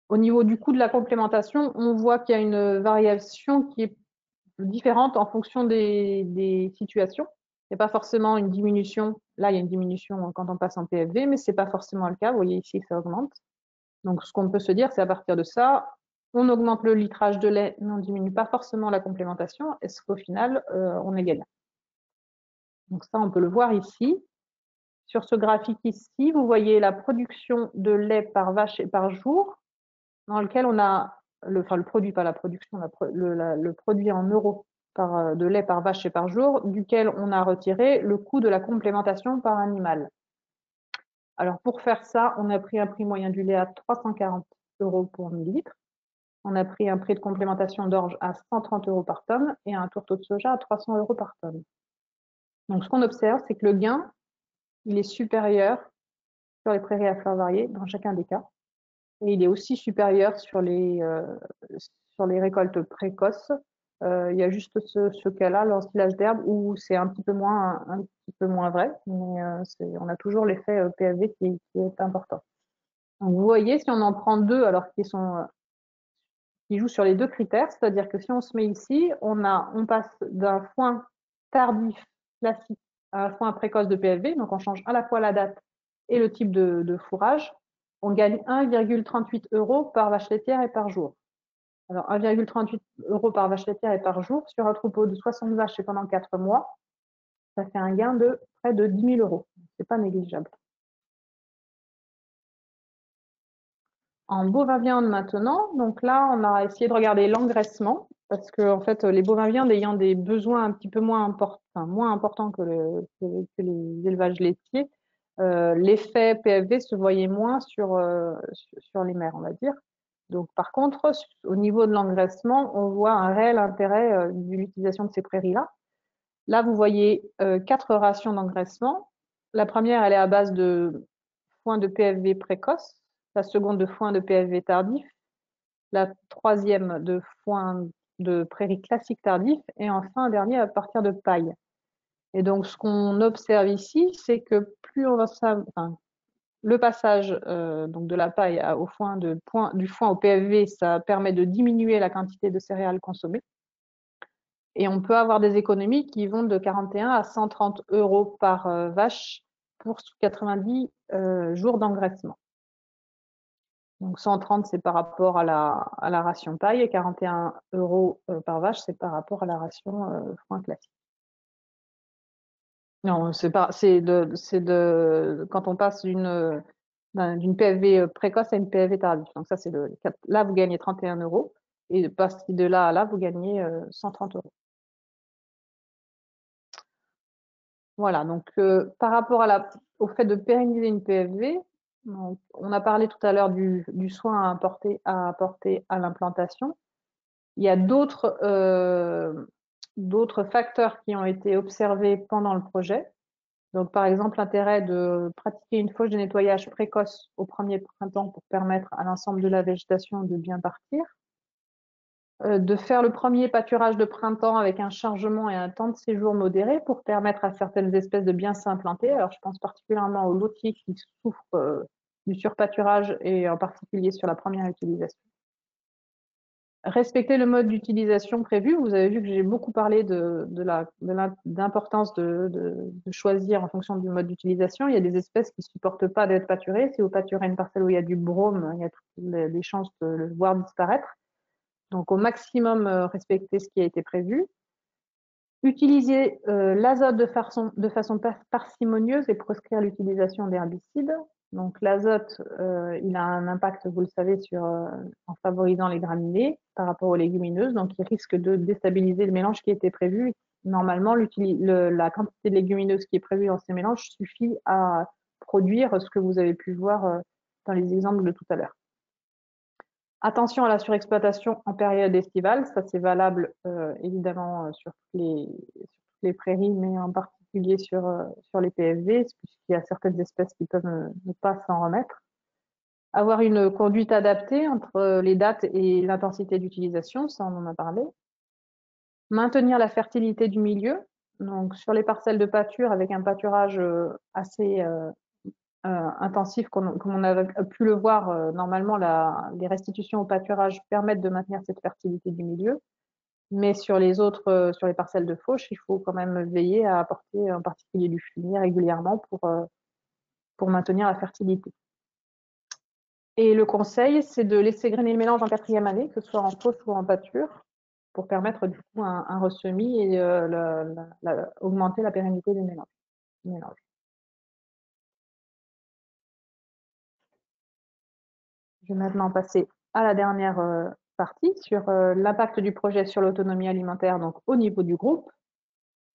[SPEAKER 2] Au niveau du coût de la complémentation, on voit qu'il y a une variation qui est différente en fonction des situations. Il n'y a pas forcément une diminution. Là, il y a une diminution quand on passe en PFV, mais ce n'est pas forcément le cas. Vous voyez ici que ça augmente. Donc, ce qu'on peut se dire, c'est à partir de ça, on augmente le litrage de lait, mais on ne diminue pas forcément la complémentation. Est-ce qu'au final, on est gagnant? Donc ça, on peut le voir ici. Sur ce graphique ici, vous voyez la production de lait par vache et par jour, dans lequel on a, le produit, pas la production, le produit en euros de lait par vache et par jour, duquel on a retiré le coût de la complémentation par animal. Alors pour faire ça, on a pris un prix moyen du lait à 340 € pour 1000 litres. On a pris un prix de complémentation d'orge à 130 € par tonne et un tourteau de soja à 300 € par tonne. Donc ce qu'on observe, c'est que le gain, il est supérieur sur les prairies à fleurs variées dans chacun des cas. Et il est aussi supérieur sur les récoltes précoces. Il y a juste ce cas-là, l'ensilage d'herbe, où c'est un petit peu moins vrai, mais on a toujours l'effet PFV qui est important. Donc, vous voyez, si on en prend deux, alors qui jouent sur les deux critères, c'est-à-dire que si on se met ici, on passe d'un foin tardif classique à un foin précoce de PFV, donc on change à la fois la date et le type de fourrage, on gagne 1,38 € par vache laitière et par jour. Alors 1,38 € par vache laitière et par jour sur un troupeau de 60 vaches et pendant 4 mois, ça fait un gain de près de 10 000 €. C'est pas négligeable. En bovin viande maintenant, donc là, on a essayé de regarder l'engraissement parce que en fait, les bovins viande ayant des besoins un petit peu moins importants que les élevages laitiers, l'effet PFV se voyait moins sur les mères, on va dire. Donc, par contre, au niveau de l'engraissement, on voit un réel intérêt de l'utilisation de ces prairies-là. Là, vous voyez 4 rations d'engraissement. La première, elle est à base de foin de PFV précoce, la seconde de foin de PFV tardif, la troisième de foin de prairie classique tardif, et enfin un dernier à partir de paille. Et donc, ce qu'on observe ici, c'est que plus on va le passage donc de la paille du foin au PFV, ça permet de diminuer la quantité de céréales consommées. Et on peut avoir des économies qui vont de 41 à 130 € par vache pour 90 jours d'engraissement. Donc 130, c'est par rapport à la ration paille et 41 € par vache, c'est par rapport à la ration foin classique. Non, quand on passe d'une PFV précoce à une PFV tardive. Donc ça, là, vous gagnez 31 € et passer de là à là, vous gagnez 130 €. Voilà, donc par rapport au fait de pérenniser une PFV, donc, on a parlé tout à l'heure du soin à apporter à l'implantation. Il y a d'autres facteurs qui ont été observés pendant le projet. Donc, par exemple, l'intérêt de pratiquer une fauche de nettoyage précoce au premier printemps pour permettre à l'ensemble de la végétation de bien partir. De faire le premier pâturage de printemps avec un chargement et un temps de séjour modéré pour permettre à certaines espèces de bien s'implanter. Alors, je pense particulièrement aux lotiers qui souffrent du surpâturage et en particulier sur la première utilisation. Respecter le mode d'utilisation prévu. Vous avez vu que j'ai beaucoup parlé de l'importance de choisir en fonction du mode d'utilisation. Il y a des espèces qui ne supportent pas d'être pâturées. Si vous pâturez une parcelle où il y a du brome, il y a toutes les chances de le voir disparaître. Donc, au maximum, respecter ce qui a été prévu. Utiliser l'azote de façon parcimonieuse et proscrire l'utilisation d'herbicides. Donc l'azote, il a un impact, vous le savez, en favorisant les graminées par rapport aux légumineuses. Donc il risque de déstabiliser le mélange qui était prévu. Normalement, la quantité de légumineuses qui est prévue dans ces mélanges suffit à produire ce que vous avez pu voir dans les exemples de tout à l'heure. Attention à la surexploitation en période estivale, ça c'est valable évidemment sur toutes les prairies, mais en particulier sur les PFV, puisqu'il y a certaines espèces qui peuvent ne pas s'en remettre. Avoir une conduite adaptée entre les dates et l'intensité d'utilisation, ça on en a parlé. Maintenir la fertilité du milieu, donc sur les parcelles de pâture avec un pâturage assez intensif, comme on a pu le voir, normalement, les restitutions au pâturage permettent de maintenir cette fertilité du milieu. Mais sur les parcelles de fauche, il faut quand même veiller à apporter en particulier du fumier régulièrement pour maintenir la fertilité. Et le conseil, c'est de laisser grainer le mélange en 4e année, que ce soit en fauche ou en pâture, pour permettre du coup un ressemis et augmenter la pérennité des mélanges. Je vais maintenant passer à la dernière partie sur l'impact du projet sur l'autonomie alimentaire, donc au niveau du groupe.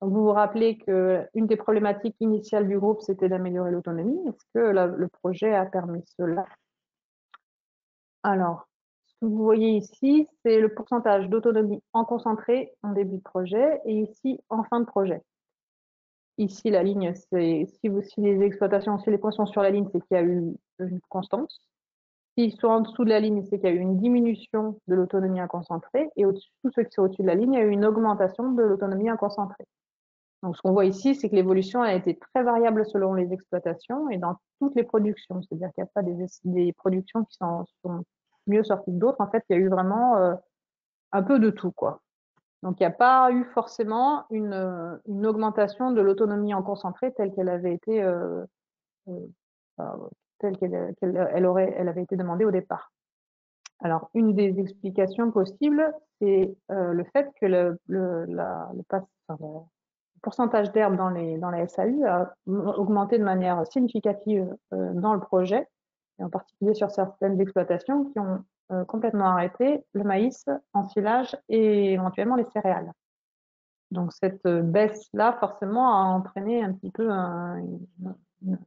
[SPEAKER 2] Donc, vous vous rappelez qu'une des problématiques initiales du groupe, c'était d'améliorer l'autonomie. Est-ce que le projet a permis cela? Alors, ce que vous voyez ici, c'est le pourcentage d'autonomie en concentré en début de projet et ici en fin de projet. Ici, la ligne, c'est si les exploitations, si les points sont sur la ligne, c'est qu'il y a eu une constance. S'ils sont en dessous de la ligne, c'est qu'il y a eu une diminution de l'autonomie inconcentrée. Et tous ceux qui sont au-dessus de la ligne, il y a eu une augmentation de l'autonomie inconcentrée. Donc, ce qu'on voit ici, c'est que l'évolution a été très variable selon les exploitations et dans toutes les productions. C'est-à-dire qu'il n'y a pas des productions qui sont mieux sorties que d'autres. En fait, il y a eu vraiment un peu de tout, quoi. Donc, il n'y a pas eu forcément une augmentation de l'autonomie en concentré telle qu'elle avait été elle avait été demandée au départ. Alors, une des explications possibles, c'est le fait que le pourcentage d'herbes dans les SAU a augmenté de manière significative dans le projet, et en particulier sur certaines exploitations qui ont complètement arrêté le maïs, ensilage et éventuellement les céréales. Donc cette baisse-là, forcément, a entraîné un petit peu une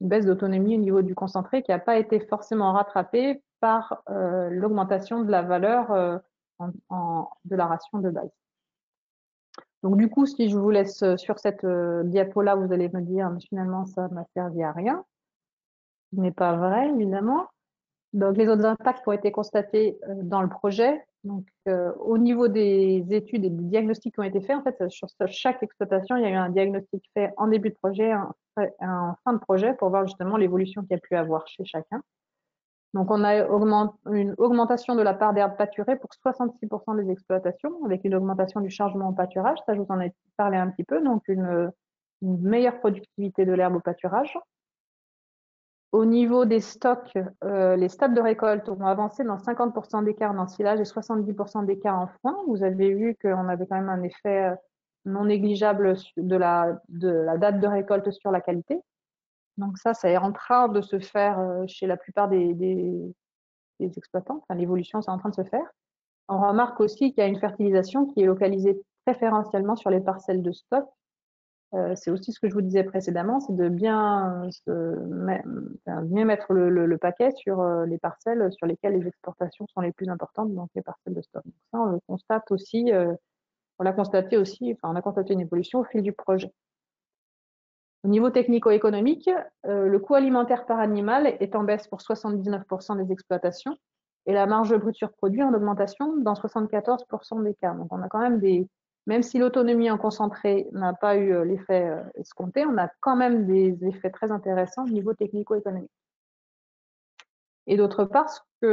[SPEAKER 2] baisse d'autonomie au niveau du concentré qui n'a pas été forcément rattrapée par l'augmentation de la valeur de la ration de base. Donc du coup, si je vous laisse sur cette diapo-là, vous allez me dire, mais finalement, ça m'a servi à rien. Ce n'est pas vrai, évidemment. Donc les autres impacts qui ont été constatés dans le projet, donc au niveau des études et des diagnostics qui ont été faits, en fait, sur chaque exploitation, il y a eu un diagnostic fait en début de projet, en fin de projet, pour voir justement l'évolution qu'il y a pu avoir chez chacun. Donc, on a une augmentation de la part d'herbes pâturées pour 66% des exploitations, avec une augmentation du chargement au pâturage. Ça, je vous en ai parlé un petit peu. Donc, une meilleure productivité de l'herbe au pâturage. Au niveau des stocks, les stades de récolte ont avancé dans 50% d'écart en ensilage et 70% d'écart en foin. Vous avez vu qu'on avait quand même un effet non négligeable de la date de récolte sur la qualité. Donc ça est en train de se faire chez la plupart des exploitants. Enfin, l'évolution, c'est en train de se faire. On remarque aussi qu'il y a une fertilisation qui est localisée préférentiellement sur les parcelles de stock. C'est aussi ce que je vous disais précédemment, c'est de bien mettre le paquet sur les parcelles sur lesquelles les exportations sont les plus importantes, donc les parcelles de stock. Donc ça, on le constate aussi, on l'a constaté aussi, enfin, on a constaté une évolution au fil du projet. Au niveau technico-économique, le coût alimentaire par animal est en baisse pour 79% des exploitations et la marge brute sur produit en augmentation dans 74% des cas. Donc on a quand même même si l'autonomie en concentré n'a pas eu l'effet escompté, on a quand même des effets très intéressants au niveau technico-économique. Et d'autre part, c'est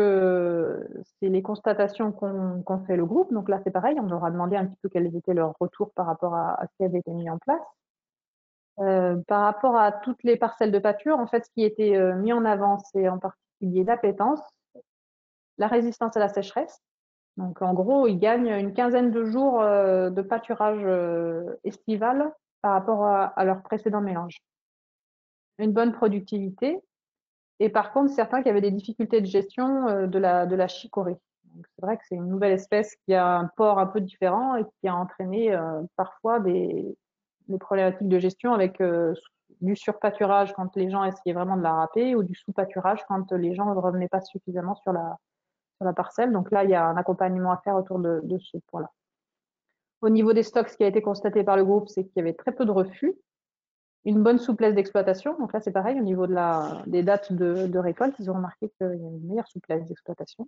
[SPEAKER 2] les constatations qu'ont fait le groupe. Donc là, c'est pareil, on leur a demandé un petit peu quels étaient leurs retours par rapport à ce qui avait été mis en place. Par rapport à toutes les parcelles de pâture, en fait, ce qui était mis en avant, c'est en particulier l'appétence, la résistance à la sécheresse. Donc, en gros, ils gagnent une quinzaine de jours de pâturage estival par rapport à leur précédent mélange. Une bonne productivité. Et par contre, certains qui avaient des difficultés de gestion de la chicorée. C'est vrai que c'est une nouvelle espèce qui a un port un peu différent et qui a entraîné parfois des problématiques de gestion avec du surpâturage quand les gens essayaient vraiment de la râper ou du sous-pâturage quand les gens ne revenaient pas suffisamment sur la parcelle. Donc là, il y a un accompagnement à faire autour de ce point-là. Au niveau des stocks, ce qui a été constaté par le groupe, c'est qu'il y avait très peu de refus, une bonne souplesse d'exploitation. Donc là, c'est pareil, au niveau des dates de récolte, ils ont remarqué qu'il y a une meilleure souplesse d'exploitation.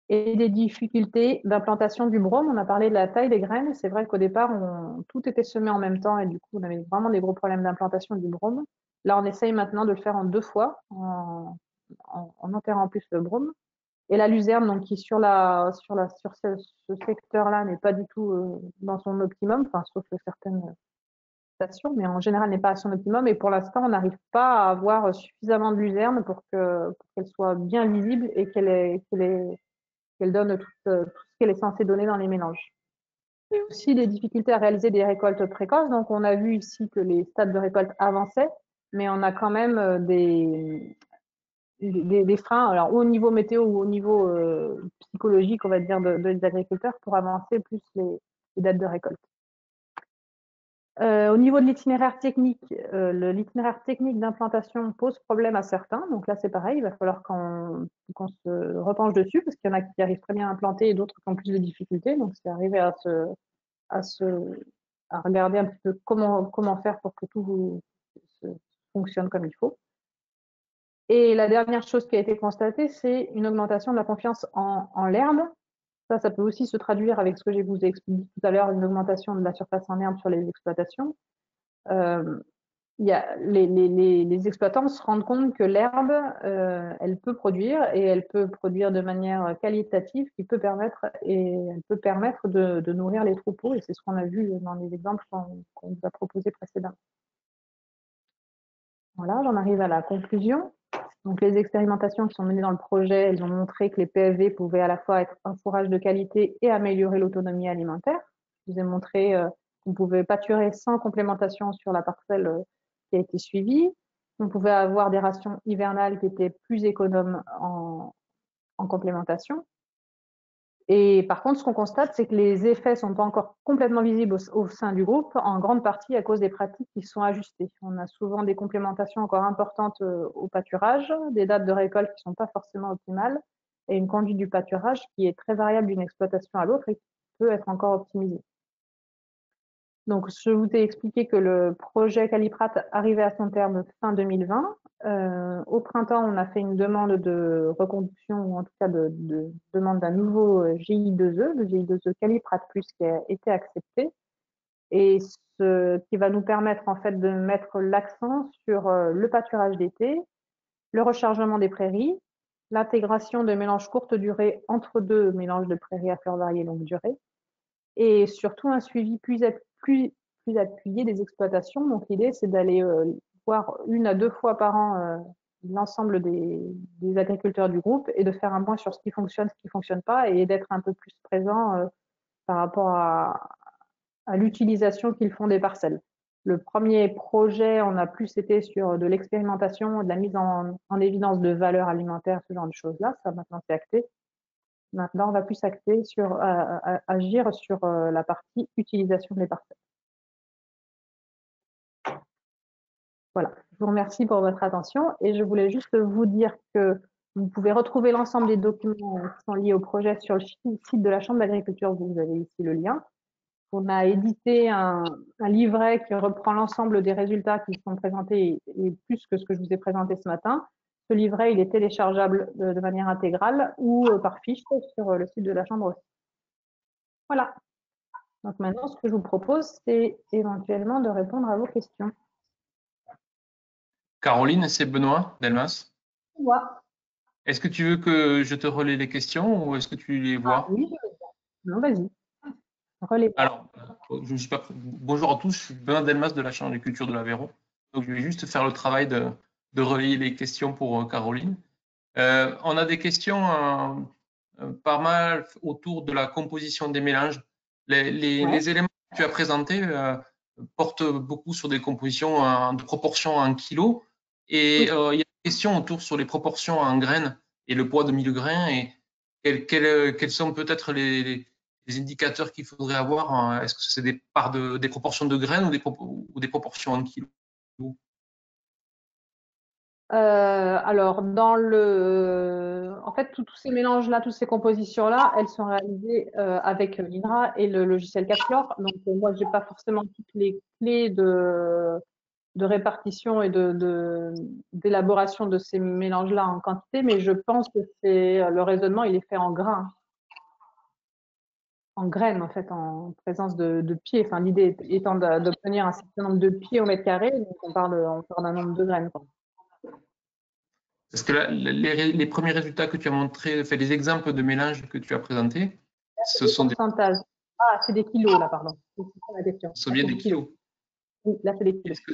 [SPEAKER 2] Et des difficultés d'implantation du brome. On a parlé de la taille des graines. C'est vrai qu'au départ, tout était semé en même temps et du coup, on avait vraiment des gros problèmes d'implantation du brome. Là, on essaye maintenant de le faire en 2 fois, en enterrant en plus le brome. Et la luzerne, donc, qui sur ce secteur-là n'est pas du tout dans son optimum, enfin, sauf certaines stations, mais en général n'est pas à son optimum. Et pour l'instant, on n'arrive pas à avoir suffisamment de luzerne pour qu'elle soit bien visible et qu'elle donne tout ce qu'elle est censée donner dans les mélanges. Il y a aussi des difficultés à réaliser des récoltes précoces. Donc, on a vu ici que les stades de récolte avançaient, mais on a quand même des freins, alors au niveau météo ou au niveau psychologique, on va dire, des agriculteurs pour avancer plus les dates de récolte. Au niveau de l'itinéraire technique, d'implantation pose problème à certains. Donc là, c'est pareil, il va falloir qu'on se repenche dessus parce qu'il y en a qui arrivent très bien à implanter et d'autres qui ont plus de difficultés. Donc, c'est arriver à regarder un petit peu comment faire pour que tout fonctionne comme il faut. Et la dernière chose qui a été constatée, c'est une augmentation de la confiance en l'herbe. Ça peut aussi se traduire avec ce que je vous ai expliqué tout à l'heure, une augmentation de la surface en herbe sur les exploitations. Les exploitants se rendent compte que l'herbe, elle peut produire et elle peut produire de manière qualitative qui peut permettre de nourrir les troupeaux et c'est ce qu'on a vu dans les exemples qu'on vous a proposés précédemment. Voilà, j'en arrive à la conclusion. Donc, les expérimentations qui sont menées dans le projet, elles ont montré que les PFV pouvaient à la fois être un fourrage de qualité et améliorer l'autonomie alimentaire. Je vous ai montré qu'on pouvait pâturer sans complémentation sur la parcelle qui a été suivie. On pouvait avoir des rations hivernales qui étaient plus économes en complémentation. Et par contre, ce qu'on constate, c'est que les effets ne sont pas encore complètement visibles au sein du groupe, en grande partie à cause des pratiques qui sont ajustées. On a souvent des complémentations encore importantes au pâturage, des dates de récolte qui ne sont pas forcément optimales, et une conduite du pâturage qui est très variable d'une exploitation à l'autre et qui peut être encore optimisée. Donc, je vous ai expliqué que le projet Caliprate arrivait à son terme fin 2020. Au printemps, on a fait une demande de reconduction, ou en tout cas de demande d'un nouveau GI2E, le GI2E Caliprate Plus, qui a été accepté, et ce qui va nous permettre en fait de mettre l'accent sur le pâturage d'été, le rechargement des prairies, l'intégration de mélanges courte durée entre deux mélanges de prairies à fleurs variées longue durée, et surtout un suivi plus appuyé des exploitations. Donc l'idée, c'est d'aller voir 1 à 2 fois par an l'ensemble des agriculteurs du groupe et de faire un point sur ce qui fonctionne, ce qui ne fonctionne pas et d'être un peu plus présent par rapport à l'utilisation qu'ils font des parcelles. Le premier projet, on a plus été sur de l'expérimentation, de la mise en évidence de valeurs alimentaires, ce genre de choses-là. Ça, maintenant, c'est acté. Maintenant, on va plus agir sur la partie utilisation des parcelles. Voilà, je vous remercie pour votre attention et je voulais juste vous dire que vous pouvez retrouver l'ensemble des documents qui sont liés au projet sur le site de la Chambre d'agriculture. Vous avez ici le lien. On a édité un livret qui reprend l'ensemble des résultats qui sont présentés et plus que ce que je vous ai présenté ce matin. Ce livret, il est téléchargeable de manière intégrale ou par fiche sur le site de la Chambre aussi. Voilà. Donc maintenant, ce que je vous propose, c'est éventuellement de répondre à vos questions.
[SPEAKER 3] Caroline, c'est Benoît Delmas.
[SPEAKER 2] Moi.
[SPEAKER 3] Est-ce que tu veux que je te relaie les questions ou est-ce que tu les
[SPEAKER 2] Ah
[SPEAKER 3] vois?
[SPEAKER 2] oui, non, vas-y, relais-moi.
[SPEAKER 3] Alors, je suis pas... bonjour à tous, je suis Benoît Delmas de la Chambre de culture de l'Aveyron. Donc, je vais juste faire le travail de relayer les questions pour Caroline. On a des questions pas mal autour de la composition des mélanges.
[SPEAKER 2] Ouais.
[SPEAKER 3] Les éléments que tu as présentés portent beaucoup sur des compositions de proportions en kilos. Et
[SPEAKER 2] Oui.
[SPEAKER 3] il y a des questions autour sur les proportions en graines et le poids de 1000 grains. Et quels sont peut-être les indicateurs qu'il faudrait avoir? Est-ce que c'est des proportions de graines ou des proportions en kilos?
[SPEAKER 2] Alors, en fait, tous ces mélanges-là, toutes ces compositions-là, elles sont réalisées avec l'INRA et le logiciel Capflor. Donc, moi, j'ai pas forcément toutes les clés de répartition et d'élaboration de ces mélanges-là en quantité, mais je pense que le raisonnement, il est fait en grains, en graines, en fait, en présence de pieds. Enfin, l'idée étant d'obtenir un certain nombre de pieds au mètre carré, donc on parle d'un nombre de graines, quoi.
[SPEAKER 3] Parce que là, les premiers résultats que tu as montrés, fait les exemples de mélanges que tu as présentés, ce
[SPEAKER 2] Des
[SPEAKER 3] sont,
[SPEAKER 2] pourcentages. Ah, c'est des kilos, là, pardon. C'est ça la question.
[SPEAKER 3] ce sont
[SPEAKER 2] Là,
[SPEAKER 3] bien
[SPEAKER 2] c'est
[SPEAKER 3] des
[SPEAKER 2] des kilos.
[SPEAKER 3] kilos.
[SPEAKER 2] Oui, là, c'est des kilos.
[SPEAKER 3] Est-ce que,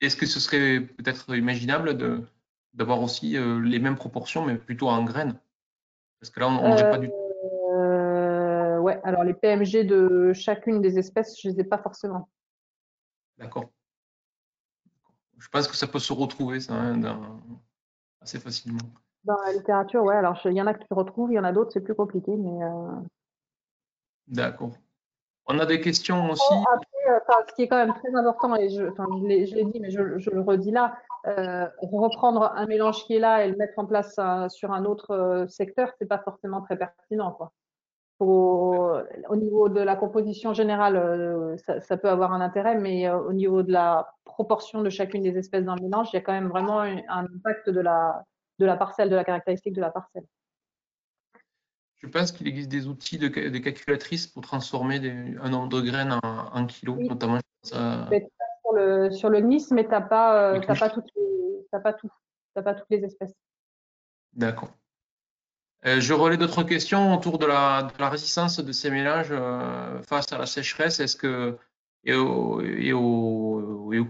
[SPEAKER 3] est-ce que ce serait peut-être imaginable d'avoir aussi les mêmes proportions, mais plutôt en graines? Parce que là, on n'aurait
[SPEAKER 2] Euh,
[SPEAKER 3] pas du tout.
[SPEAKER 2] ouais, alors les PMG de chacune des espèces, je les ai pas forcément.
[SPEAKER 3] D'accord. Je pense que ça peut se retrouver, ça, hein, assez facilement.
[SPEAKER 2] Dans la littérature, ouais, alors il y en a que tu retrouves, il y en a d'autres, c'est plus compliqué, mais
[SPEAKER 3] D'accord. On a des questions aussi.
[SPEAKER 2] après, ce qui est quand même très important, et enfin, je l'ai dit, mais je le redis là, reprendre un mélange qui est là et le mettre en place sur un autre secteur, c'est pas forcément très pertinent, quoi. Au niveau de la composition générale, ça peut avoir un intérêt, mais au niveau de la proportion de chacune des espèces dans le mélange, il y a quand même vraiment un impact de la parcelle, de la caractéristique de la parcelle.
[SPEAKER 3] Je pense qu'il existe des outils des calculatrices pour transformer un nombre de graines en kilos,
[SPEAKER 2] Oui,
[SPEAKER 3] notamment
[SPEAKER 2] mais sur le Nice, mais
[SPEAKER 3] les
[SPEAKER 2] t'as
[SPEAKER 3] touches.
[SPEAKER 2] pas t'as pas tout, t'as pas toutes les espèces.
[SPEAKER 3] D'accord. Je relais d'autres questions autour de la résistance de ces mélanges face à la sécheresse. Est-ce que et au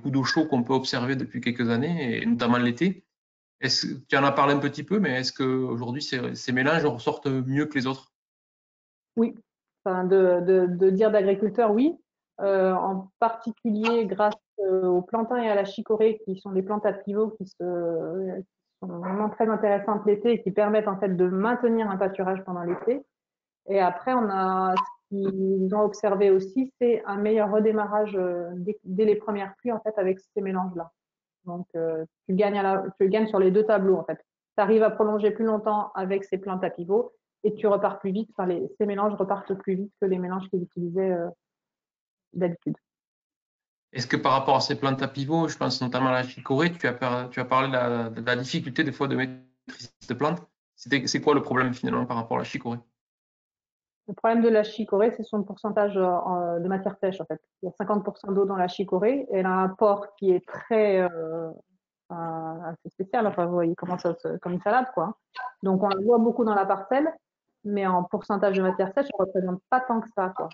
[SPEAKER 3] coup d'eau chaud qu'on peut observer depuis quelques années, et notamment l'été. Tu en as parlé un petit peu, mais est-ce qu'aujourd'hui ces mélanges ressortent mieux que les autres?
[SPEAKER 2] Oui, enfin, de dire d'agriculteurs, oui. En particulier grâce aux plantains et à la chicorée, qui sont des plantes à pivot qui sont vraiment très intéressantes l'été et qui permettent en fait de maintenir un pâturage pendant l'été. Et après, ce qu'ils ont observé aussi, c'est un meilleur redémarrage dès les premières pluies en fait avec ces mélanges-là. Donc, tu gagnes sur les deux tableaux, en fait. Tu arrives à prolonger plus longtemps avec ces plantes à pivot et tu repars plus vite. Enfin, ces mélanges repartent plus vite que les mélanges qu'ils utilisaient d'habitude.
[SPEAKER 3] Est-ce que par rapport à ces plantes à pivot, je pense notamment à la chicorée, tu as parlé de la difficulté des fois de maîtriser cette plante. C'est quoi le problème finalement par rapport à la chicorée?
[SPEAKER 2] Le problème de la chicorée, c'est son pourcentage de matière sèche, en fait. Il y a 50% d'eau dans la chicorée. Elle a un port qui est très assez spécial. Enfin, vous voyez comment comme une salade, quoi. Donc, on la voit beaucoup dans la parcelle, mais en pourcentage de matière sèche, on ne représente pas tant que ça, quoi.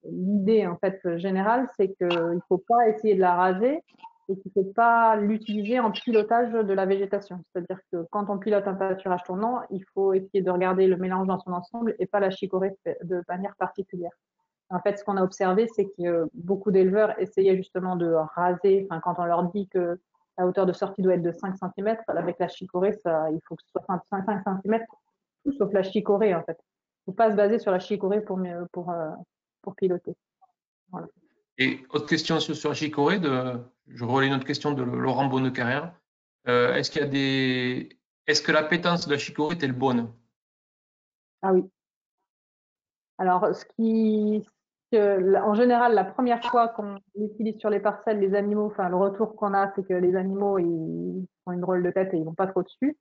[SPEAKER 2] L'idée, en fait, générale, c'est qu'il ne faut pas essayer de la raser et qu'il ne faut pas l'utiliser en pilotage de la végétation. C'est-à-dire que quand on pilote un pâturage tournant, il faut essayer de regarder le mélange dans son ensemble et pas la chicorée de manière particulière. En fait, ce qu'on a observé, c'est que beaucoup d'éleveurs essayaient justement de raser. Enfin, quand on leur dit que la hauteur de sortie doit être de 5 cm, avec la chicorée, il faut que ce soit 5 cm, tout sauf la chicorée, en fait. Il ne faut pas se baser sur la chicorée pour piloter. Voilà.
[SPEAKER 3] Et autre question sur la chicorée, je relais une autre question de Laurent Bonnecarrère. Est-ce que l'appétence de la chicorée est-elle bonne?
[SPEAKER 2] Ah oui. Alors, en général, la première fois qu'on utilise sur les parcelles les animaux, enfin, le retour qu'on a, c'est que les animaux, ils ont une drôle de tête et ils vont pas trop dessus.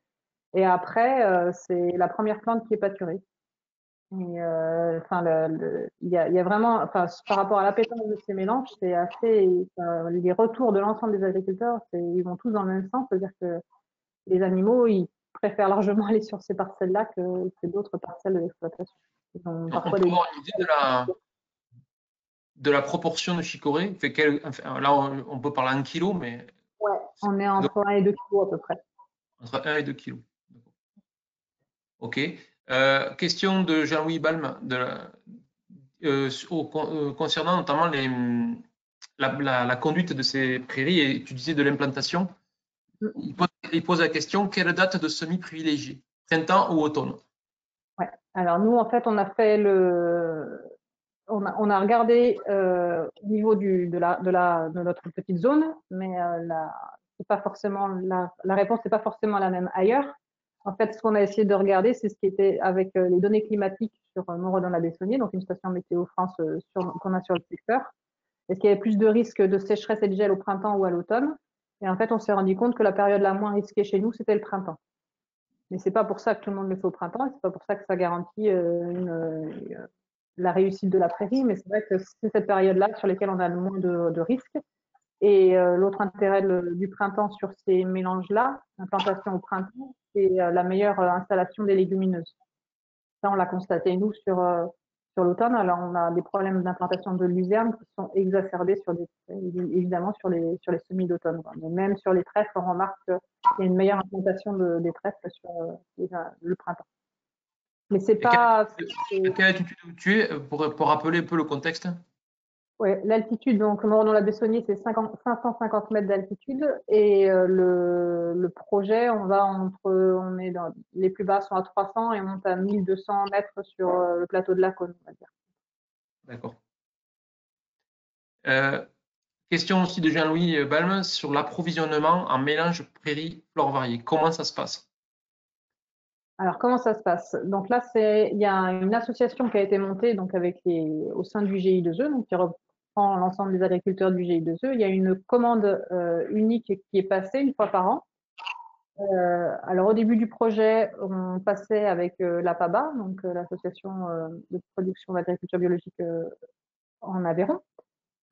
[SPEAKER 2] Et après, c'est la première plante qui est pâturée. Et, enfin, il y a vraiment, enfin, par rapport à l'appétence de ces mélanges, c'est assez, les retours de l'ensemble des agriculteurs, ils vont tous dans le même sens, c'est-à-dire que les animaux, préfèrent largement aller sur ces parcelles-là que d'autres parcelles de l'exploitation.
[SPEAKER 3] On peut avoir une idée de la proportion de chicorée. Là, on peut parler en kilos, mais
[SPEAKER 2] ouais, on est entre 1 et 2 kilos à peu près.
[SPEAKER 3] entre 1 et 2 kilos. OK. Question de Jean-Louis Balme concernant notamment la conduite de ces prairies, et tu disais de l'implantation. Il pose la question, quelle date de semis privilégiée, printemps ou automne?
[SPEAKER 2] Ouais. Alors nous, en fait, on a fait on a regardé au niveau de notre petite zone, mais c'est pas forcément la réponse n'est pas forcément la même ailleurs. En fait, ce qu'on a essayé de regarder, c'est ce qui était avec les données climatiques sur Montredon-la-Bessonnière, donc une station météo France qu'on a sur le secteur. Est-ce qu'il y avait plus de risques de sécheresse et de gel au printemps ou à l'automne? Et en fait, on s'est rendu compte que la période la moins risquée chez nous, c'était le printemps. Mais c'est pas pour ça que tout le monde le fait au printemps, et c'est pas pour ça que ça garantit la réussite de la prairie, mais c'est vrai que c'est cette période-là sur laquelle on a le moins de risques. Et l'autre intérêt du printemps sur ces mélanges-là, l'implantation au printemps, c'est la meilleure installation des légumineuses. Ça, on l'a constaté, nous, sur l'automne. Alors, on a des problèmes d'implantation de luzerne qui sont exacerbés évidemment sur les semis d'automne. Mais même sur les trèfles, on remarque qu'il y a une meilleure implantation des trèfles sur le printemps. Mais c'est pas.
[SPEAKER 3] À quelle altitude tu es pour rappeler un peu le contexte?
[SPEAKER 2] Oui, l'altitude, donc Montredon-la-Bessonnière, c'est 550 mètres d'altitude, et le projet, on est dans les plus bas sont à 300 et on monte à 1200 mètres sur le plateau de la Cône, on va dire.
[SPEAKER 3] D'accord. Question aussi de Jean-Louis Balme sur l'approvisionnement en mélange prairie-flore variée. Comment ça se passe?
[SPEAKER 2] Alors, comment ça se passe? Donc là, il y a une association qui a été montée donc au sein du GI2E, donc qui reprend l'ensemble des agriculteurs du GI2E. Il y a une commande unique qui est passée une fois par an. Alors au début du projet, on passait avec l'APABA, donc l'association de production d'agriculture biologique en Aveyron.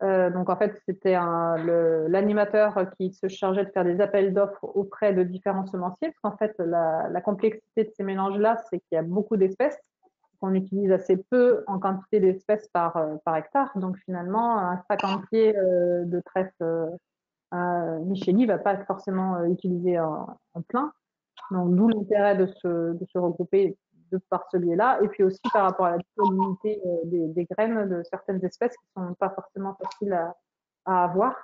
[SPEAKER 2] Donc en fait, c'était l'animateur qui se chargeait de faire des appels d'offres auprès de différents semenciers, parce qu'en fait, la complexité de ces mélanges-là, c'est qu'il y a beaucoup d'espèces, qu'on utilise assez peu en quantité d'espèces par hectare. Donc finalement, un sac entier de trèfle Micheli ne va pas être forcément utilisé en plein. Donc, d'où l'intérêt de se regrouper par ce biais-là, et puis aussi par rapport à la disponibilité des graines de certaines espèces qui ne sont pas forcément faciles à avoir.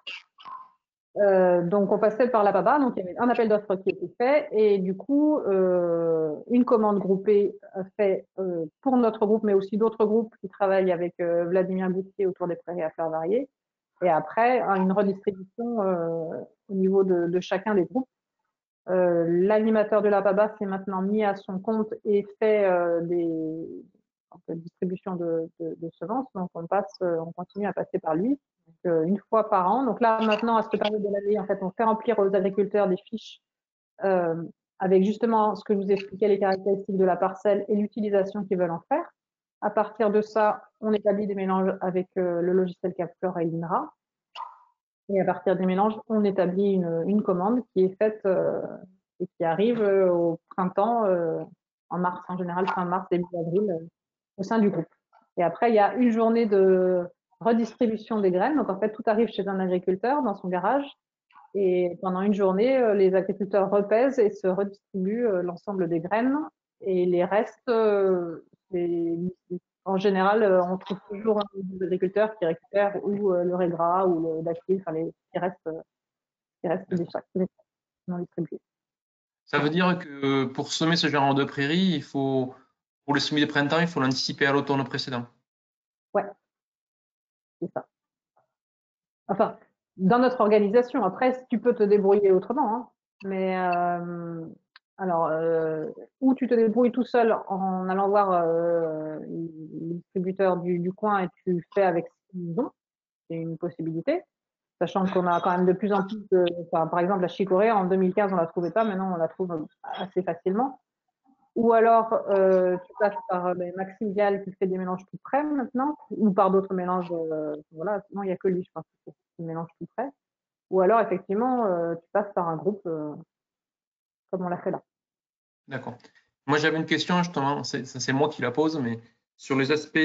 [SPEAKER 2] Donc, on passait par la PABA, donc il y avait un appel d'offres qui était fait, et du coup, une commande groupée faite pour notre groupe, mais aussi d'autres groupes qui travaillent avec Vladimir Boutier autour des prairies à fleurs variées, et après, une redistribution au niveau de chacun des groupes. L'animateur de la PABA s'est maintenant mis à son compte et fait des distributions de semences. Donc, on continue à passer par lui une fois par an. Donc là, maintenant, à cette période de l'année, en fait, on fait remplir aux agriculteurs des fiches avec justement ce que je vous expliquais, les caractéristiques de la parcelle et l'utilisation qu'ils veulent en faire. À partir de ça, on établit des mélanges avec le logiciel Capfleur et l'INRA. Et à partir des mélanges, on établit une commande qui est faite et qui arrive au printemps, en mars en général, fin mars, début avril, au sein du groupe. Et après, il y a une journée de redistribution des graines. Donc en fait, tout arrive chez un agriculteur dans son garage. Et pendant une journée, les agriculteurs repèsent et se redistribuent l'ensemble des graines. Et les restes, en général, on trouve toujours un des agriculteurs qui récupère ou le régras ou le dactyle, enfin les qui restent des sacs non distribués.
[SPEAKER 3] Ça veut dire que pour semer ce genre de prairie, pour le semis de printemps, il faut l'anticiper à l'automne précédent.
[SPEAKER 2] Ouais, c'est ça. Enfin, dans notre organisation, après, tu peux te débrouiller autrement, hein. Mais alors, ou tu te débrouilles tout seul en allant voir le distributeur du coin et tu fais avec ce qu'ils ont, c'est une possibilité. Sachant qu'on a quand même de plus en plus par exemple, la chicorée, en 2015, on la trouvait pas, maintenant on la trouve assez facilement. Ou alors, tu passes par Maxime Vial qui fait des mélanges tout prêts maintenant, ou par d'autres mélanges, voilà, sinon il n'y a que lui, je pense, qui mélange tout prêt. Ou alors, effectivement, tu passes par un groupe comme on l'a fait là.
[SPEAKER 3] D'accord. Moi, j'avais une question, justement, c'est moi qui la pose, mais sur les aspects,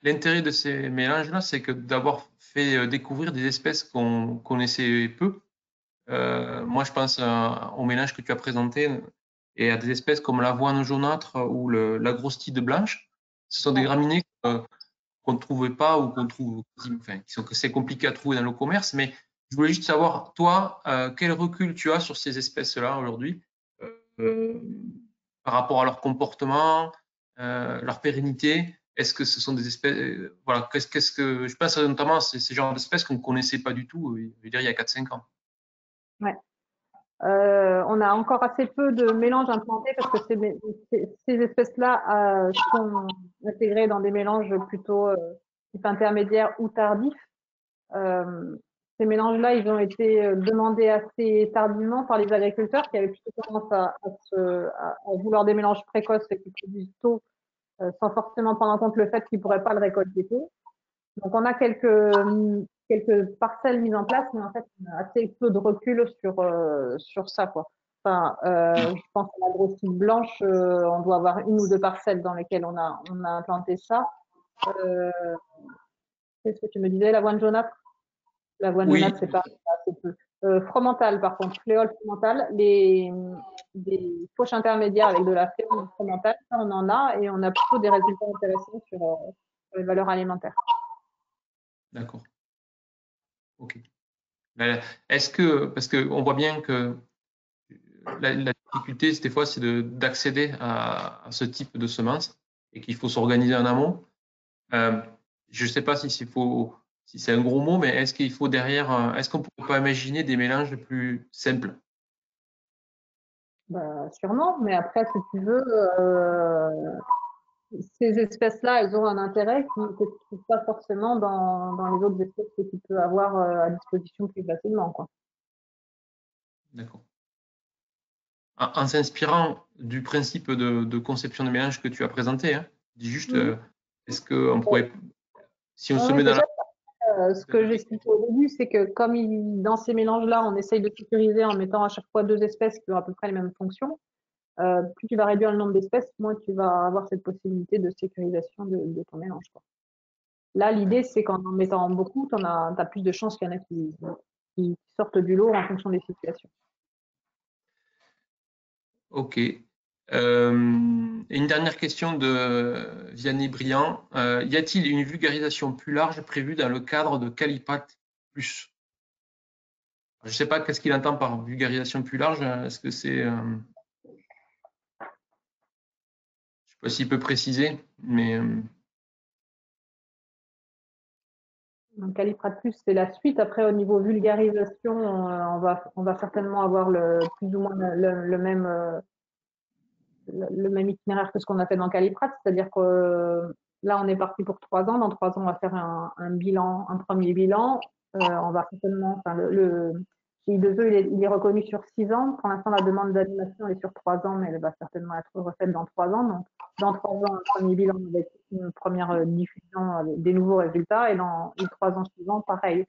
[SPEAKER 3] l'intérêt de ces mélanges-là, c'est que d'avoir fait découvrir des espèces qu'on connaissait peu. Moi, je pense au mélange que tu as présenté et à des espèces comme l'avoine jaunâtre ou l'agrostide blanche. Ce sont des
[SPEAKER 2] Ouais.
[SPEAKER 3] graminées qu'on ne trouvait pas ou qu'on trouve, enfin, que c'est compliqué à trouver dans le commerce. Mais je voulais juste savoir, toi, quel recul tu as sur ces espèces-là aujourd'hui euh, par rapport à leur comportement, leur pérennité. Est-ce que ce sont des espèces, voilà, qu'est-ce que je pense notamment à ces genres d'espèces qu'on ne connaissait pas du tout, je veux dire, il y a 4-5 ans.
[SPEAKER 2] Ouais. On a encore assez peu de mélanges implantés parce que ces espèces-là sont intégrées dans des mélanges plutôt type intermédiaire ou tardifs. Euh, Ces mélanges-là, ils ont été demandés assez tardivement par les agriculteurs qui avaient plutôt tendance à vouloir des mélanges précoces et qui produisent tôt sans forcément prendre en compte le fait qu'ils ne pourraient pas le récolter tôt. Donc, on a quelques parcelles mises en place, mais en fait, on a assez peu de recul sur ça, quoi. Enfin, je pense à la grosse cible blanche, on doit avoir une ou deux parcelles dans lesquelles on a implanté ça. Euh, Qu'est-ce que tu me disais, l'avoine jaunâtre? L'avoine
[SPEAKER 3] Oui,
[SPEAKER 2] jaunâtre, c'est pas assez peu. Fromental, par contre, fléole fromental, des fauches intermédiaires avec de la fléole fromentale, ça, on en a et on a plutôt des résultats intéressants sur les valeurs alimentaires.
[SPEAKER 3] d'accord. Ok. Mais est-ce que, parce qu'on voit bien que la difficulté, des fois, c'est d'accéder à ce type de semences et qu'il faut s'organiser en amont. Euh, je ne sais pas si c'est un gros mot, mais est-ce qu'il faut derrière, est-ce qu'on ne pourrait pas imaginer des mélanges plus simples?
[SPEAKER 2] Bah, sûrement, mais après, si tu veux, ces espèces-là, elles ont un intérêt que tu ne trouves pas forcément dans les autres espèces que tu peux avoir à disposition plus facilement, quoi.
[SPEAKER 3] D'accord. En s'inspirant du principe de conception de mélange que tu as présenté, hein, je dis juste,
[SPEAKER 2] Mhm.
[SPEAKER 3] est-ce qu'on pourrait, si on se
[SPEAKER 2] Ouais,
[SPEAKER 3] met dans la...
[SPEAKER 2] déjà, ce que j'expliquais au début, c'est que comme dans ces mélanges-là, on essaye de sécuriser en mettant à chaque fois deux espèces qui ont à peu près les mêmes fonctions, plus tu vas réduire le nombre d'espèces, moins tu vas avoir cette possibilité de sécurisation de ton mélange, quoi. Là, l'idée, c'est qu'en en mettant beaucoup, tu as plus de chances qu'il y en a qui sortent du lot en fonction des situations.
[SPEAKER 3] Ok. Une dernière question de Vianney Briand. Y a-t-il une vulgarisation plus large prévue dans le cadre de Calipat Plus? Je ne sais pas qu'est-ce qu'il entend par vulgarisation plus large. Est-ce que c'est, je ne sais pas s'il peut préciser, mais
[SPEAKER 2] Donc, Caliprat Plus, c'est la suite. Après, au niveau vulgarisation, on va certainement avoir plus ou moins le même itinéraire que ce qu'on a fait dans Caliprat. C'est-à-dire que là, on est parti pour 3 ans. Dans 3 ans, on va faire un bilan, un premier bilan. On va certainement, enfin, le GI2E, il est reconnu sur 6 ans. Pour l'instant, la demande d'animation est sur 3 ans, mais elle va certainement être refaite dans 3 ans. Donc, dans 3 ans, un premier bilan avec une première diffusion avec des nouveaux résultats. Et dans les 3 ans suivants, pareil.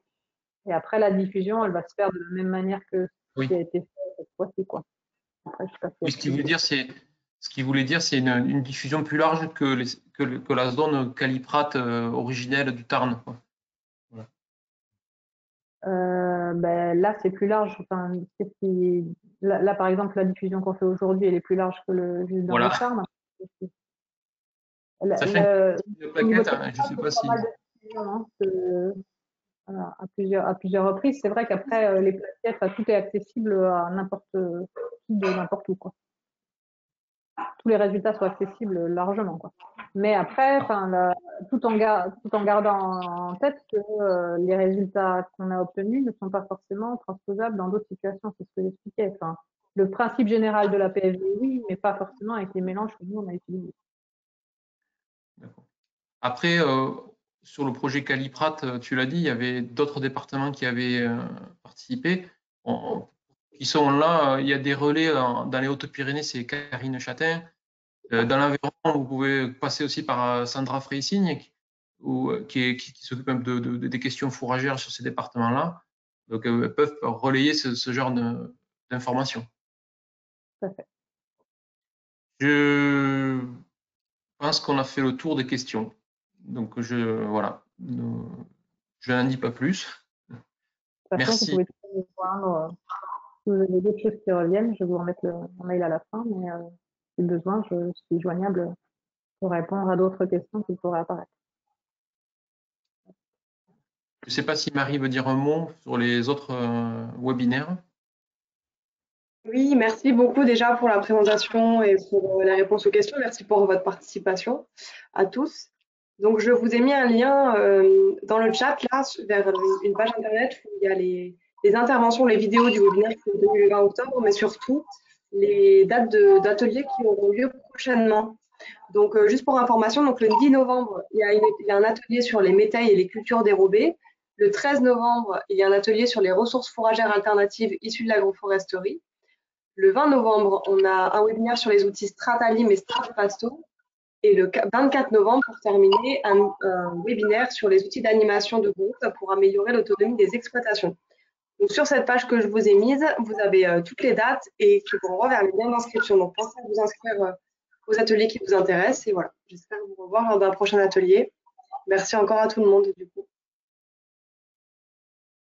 [SPEAKER 2] Et après, la diffusion, elle va se faire de la même manière que ce
[SPEAKER 3] oui.
[SPEAKER 2] qui a été fait cette fois-ci, quoi. Après, je sais pas s'il y
[SPEAKER 3] Oui,
[SPEAKER 2] a plus de questions.
[SPEAKER 3] ce qu'il voulait dire, c'est une diffusion plus large que la zone caliprate originelle du Tarn, quoi. Voilà.
[SPEAKER 2] Ben, là, c'est plus large. Enfin, là, par exemple, la diffusion qu'on fait aujourd'hui, elle est plus large que juste dans le
[SPEAKER 3] Voilà.
[SPEAKER 2] Tarn.
[SPEAKER 3] Sachant qu'il
[SPEAKER 2] Le,
[SPEAKER 3] y a une
[SPEAKER 2] Au niveau
[SPEAKER 3] plaquette,
[SPEAKER 2] de
[SPEAKER 3] hein, je ne sais
[SPEAKER 2] il y
[SPEAKER 3] pas
[SPEAKER 2] a pas
[SPEAKER 3] si.
[SPEAKER 2] mal de diffusions, hein, voilà, à plusieurs reprises. C'est vrai qu'après, les plaquettes, tout est accessible à n'importe qui de n'importe où, quoi. Tous les résultats sont accessibles largement, quoi. Mais après, tout en gardant en tête que les résultats qu'on a obtenus ne sont pas forcément transposables dans d'autres situations. C'est ce que j'expliquais. Enfin, le principe général de la PFD, oui, mais pas forcément avec les mélanges que nous, on a utilisés.
[SPEAKER 3] D'accord. Après, sur le projet Caliprat, tu l'as dit, il y avait d'autres départements qui avaient participé. Qui sont là, il y a des relais dans les Hautes-Pyrénées, c'est Karine Chatin. Dans l'Aveyron, vous pouvez passer aussi par Sandra Freysigne, qui s'occupe un peu des questions fourragères sur ces départements-là. Donc, elles peuvent relayer ce genre d'informations.
[SPEAKER 2] Tout à fait.
[SPEAKER 3] Je pense qu'on a fait le tour des questions. Donc, voilà. Je n'en dis pas plus.
[SPEAKER 2] De toute façon,
[SPEAKER 3] Merci.
[SPEAKER 2] vous pouvez toujours me joindre. Si vous avez d'autres choses qui reviennent, je vais vous remettre mon mail à la fin, mais si besoin, je suis joignable pour répondre à d'autres questions qui pourraient apparaître.
[SPEAKER 3] Je ne sais pas si Marie veut dire un mot sur les autres webinaires.
[SPEAKER 1] Oui, merci beaucoup déjà pour la présentation et pour la réponse aux questions. Merci pour votre participation à tous. Donc, je vous ai mis un lien dans le chat là vers une page internet où il y a les interventions, les vidéos du webinaire qui est tenu le 20 octobre, mais surtout les dates d'ateliers qui auront lieu prochainement. Donc, juste pour information, donc le 10 novembre, il y a un atelier sur les métailles et les cultures dérobées. Le 13 novembre, il y a un atelier sur les ressources fourragères alternatives issues de l'agroforesterie. Le 20 novembre, on a un webinaire sur les outils Stratalim et Stratpasto. Et le 24 novembre, pour terminer, un webinaire sur les outils d'animation de groupe pour améliorer l'autonomie des exploitations. Donc, sur cette page que je vous ai mise, vous avez toutes les dates et qui vous renvoient vers les liens d'inscription. Donc, pensez à vous inscrire aux ateliers qui vous intéressent. Et voilà, j'espère vous revoir lors d'un prochain atelier. Merci encore à tout le monde, du coup.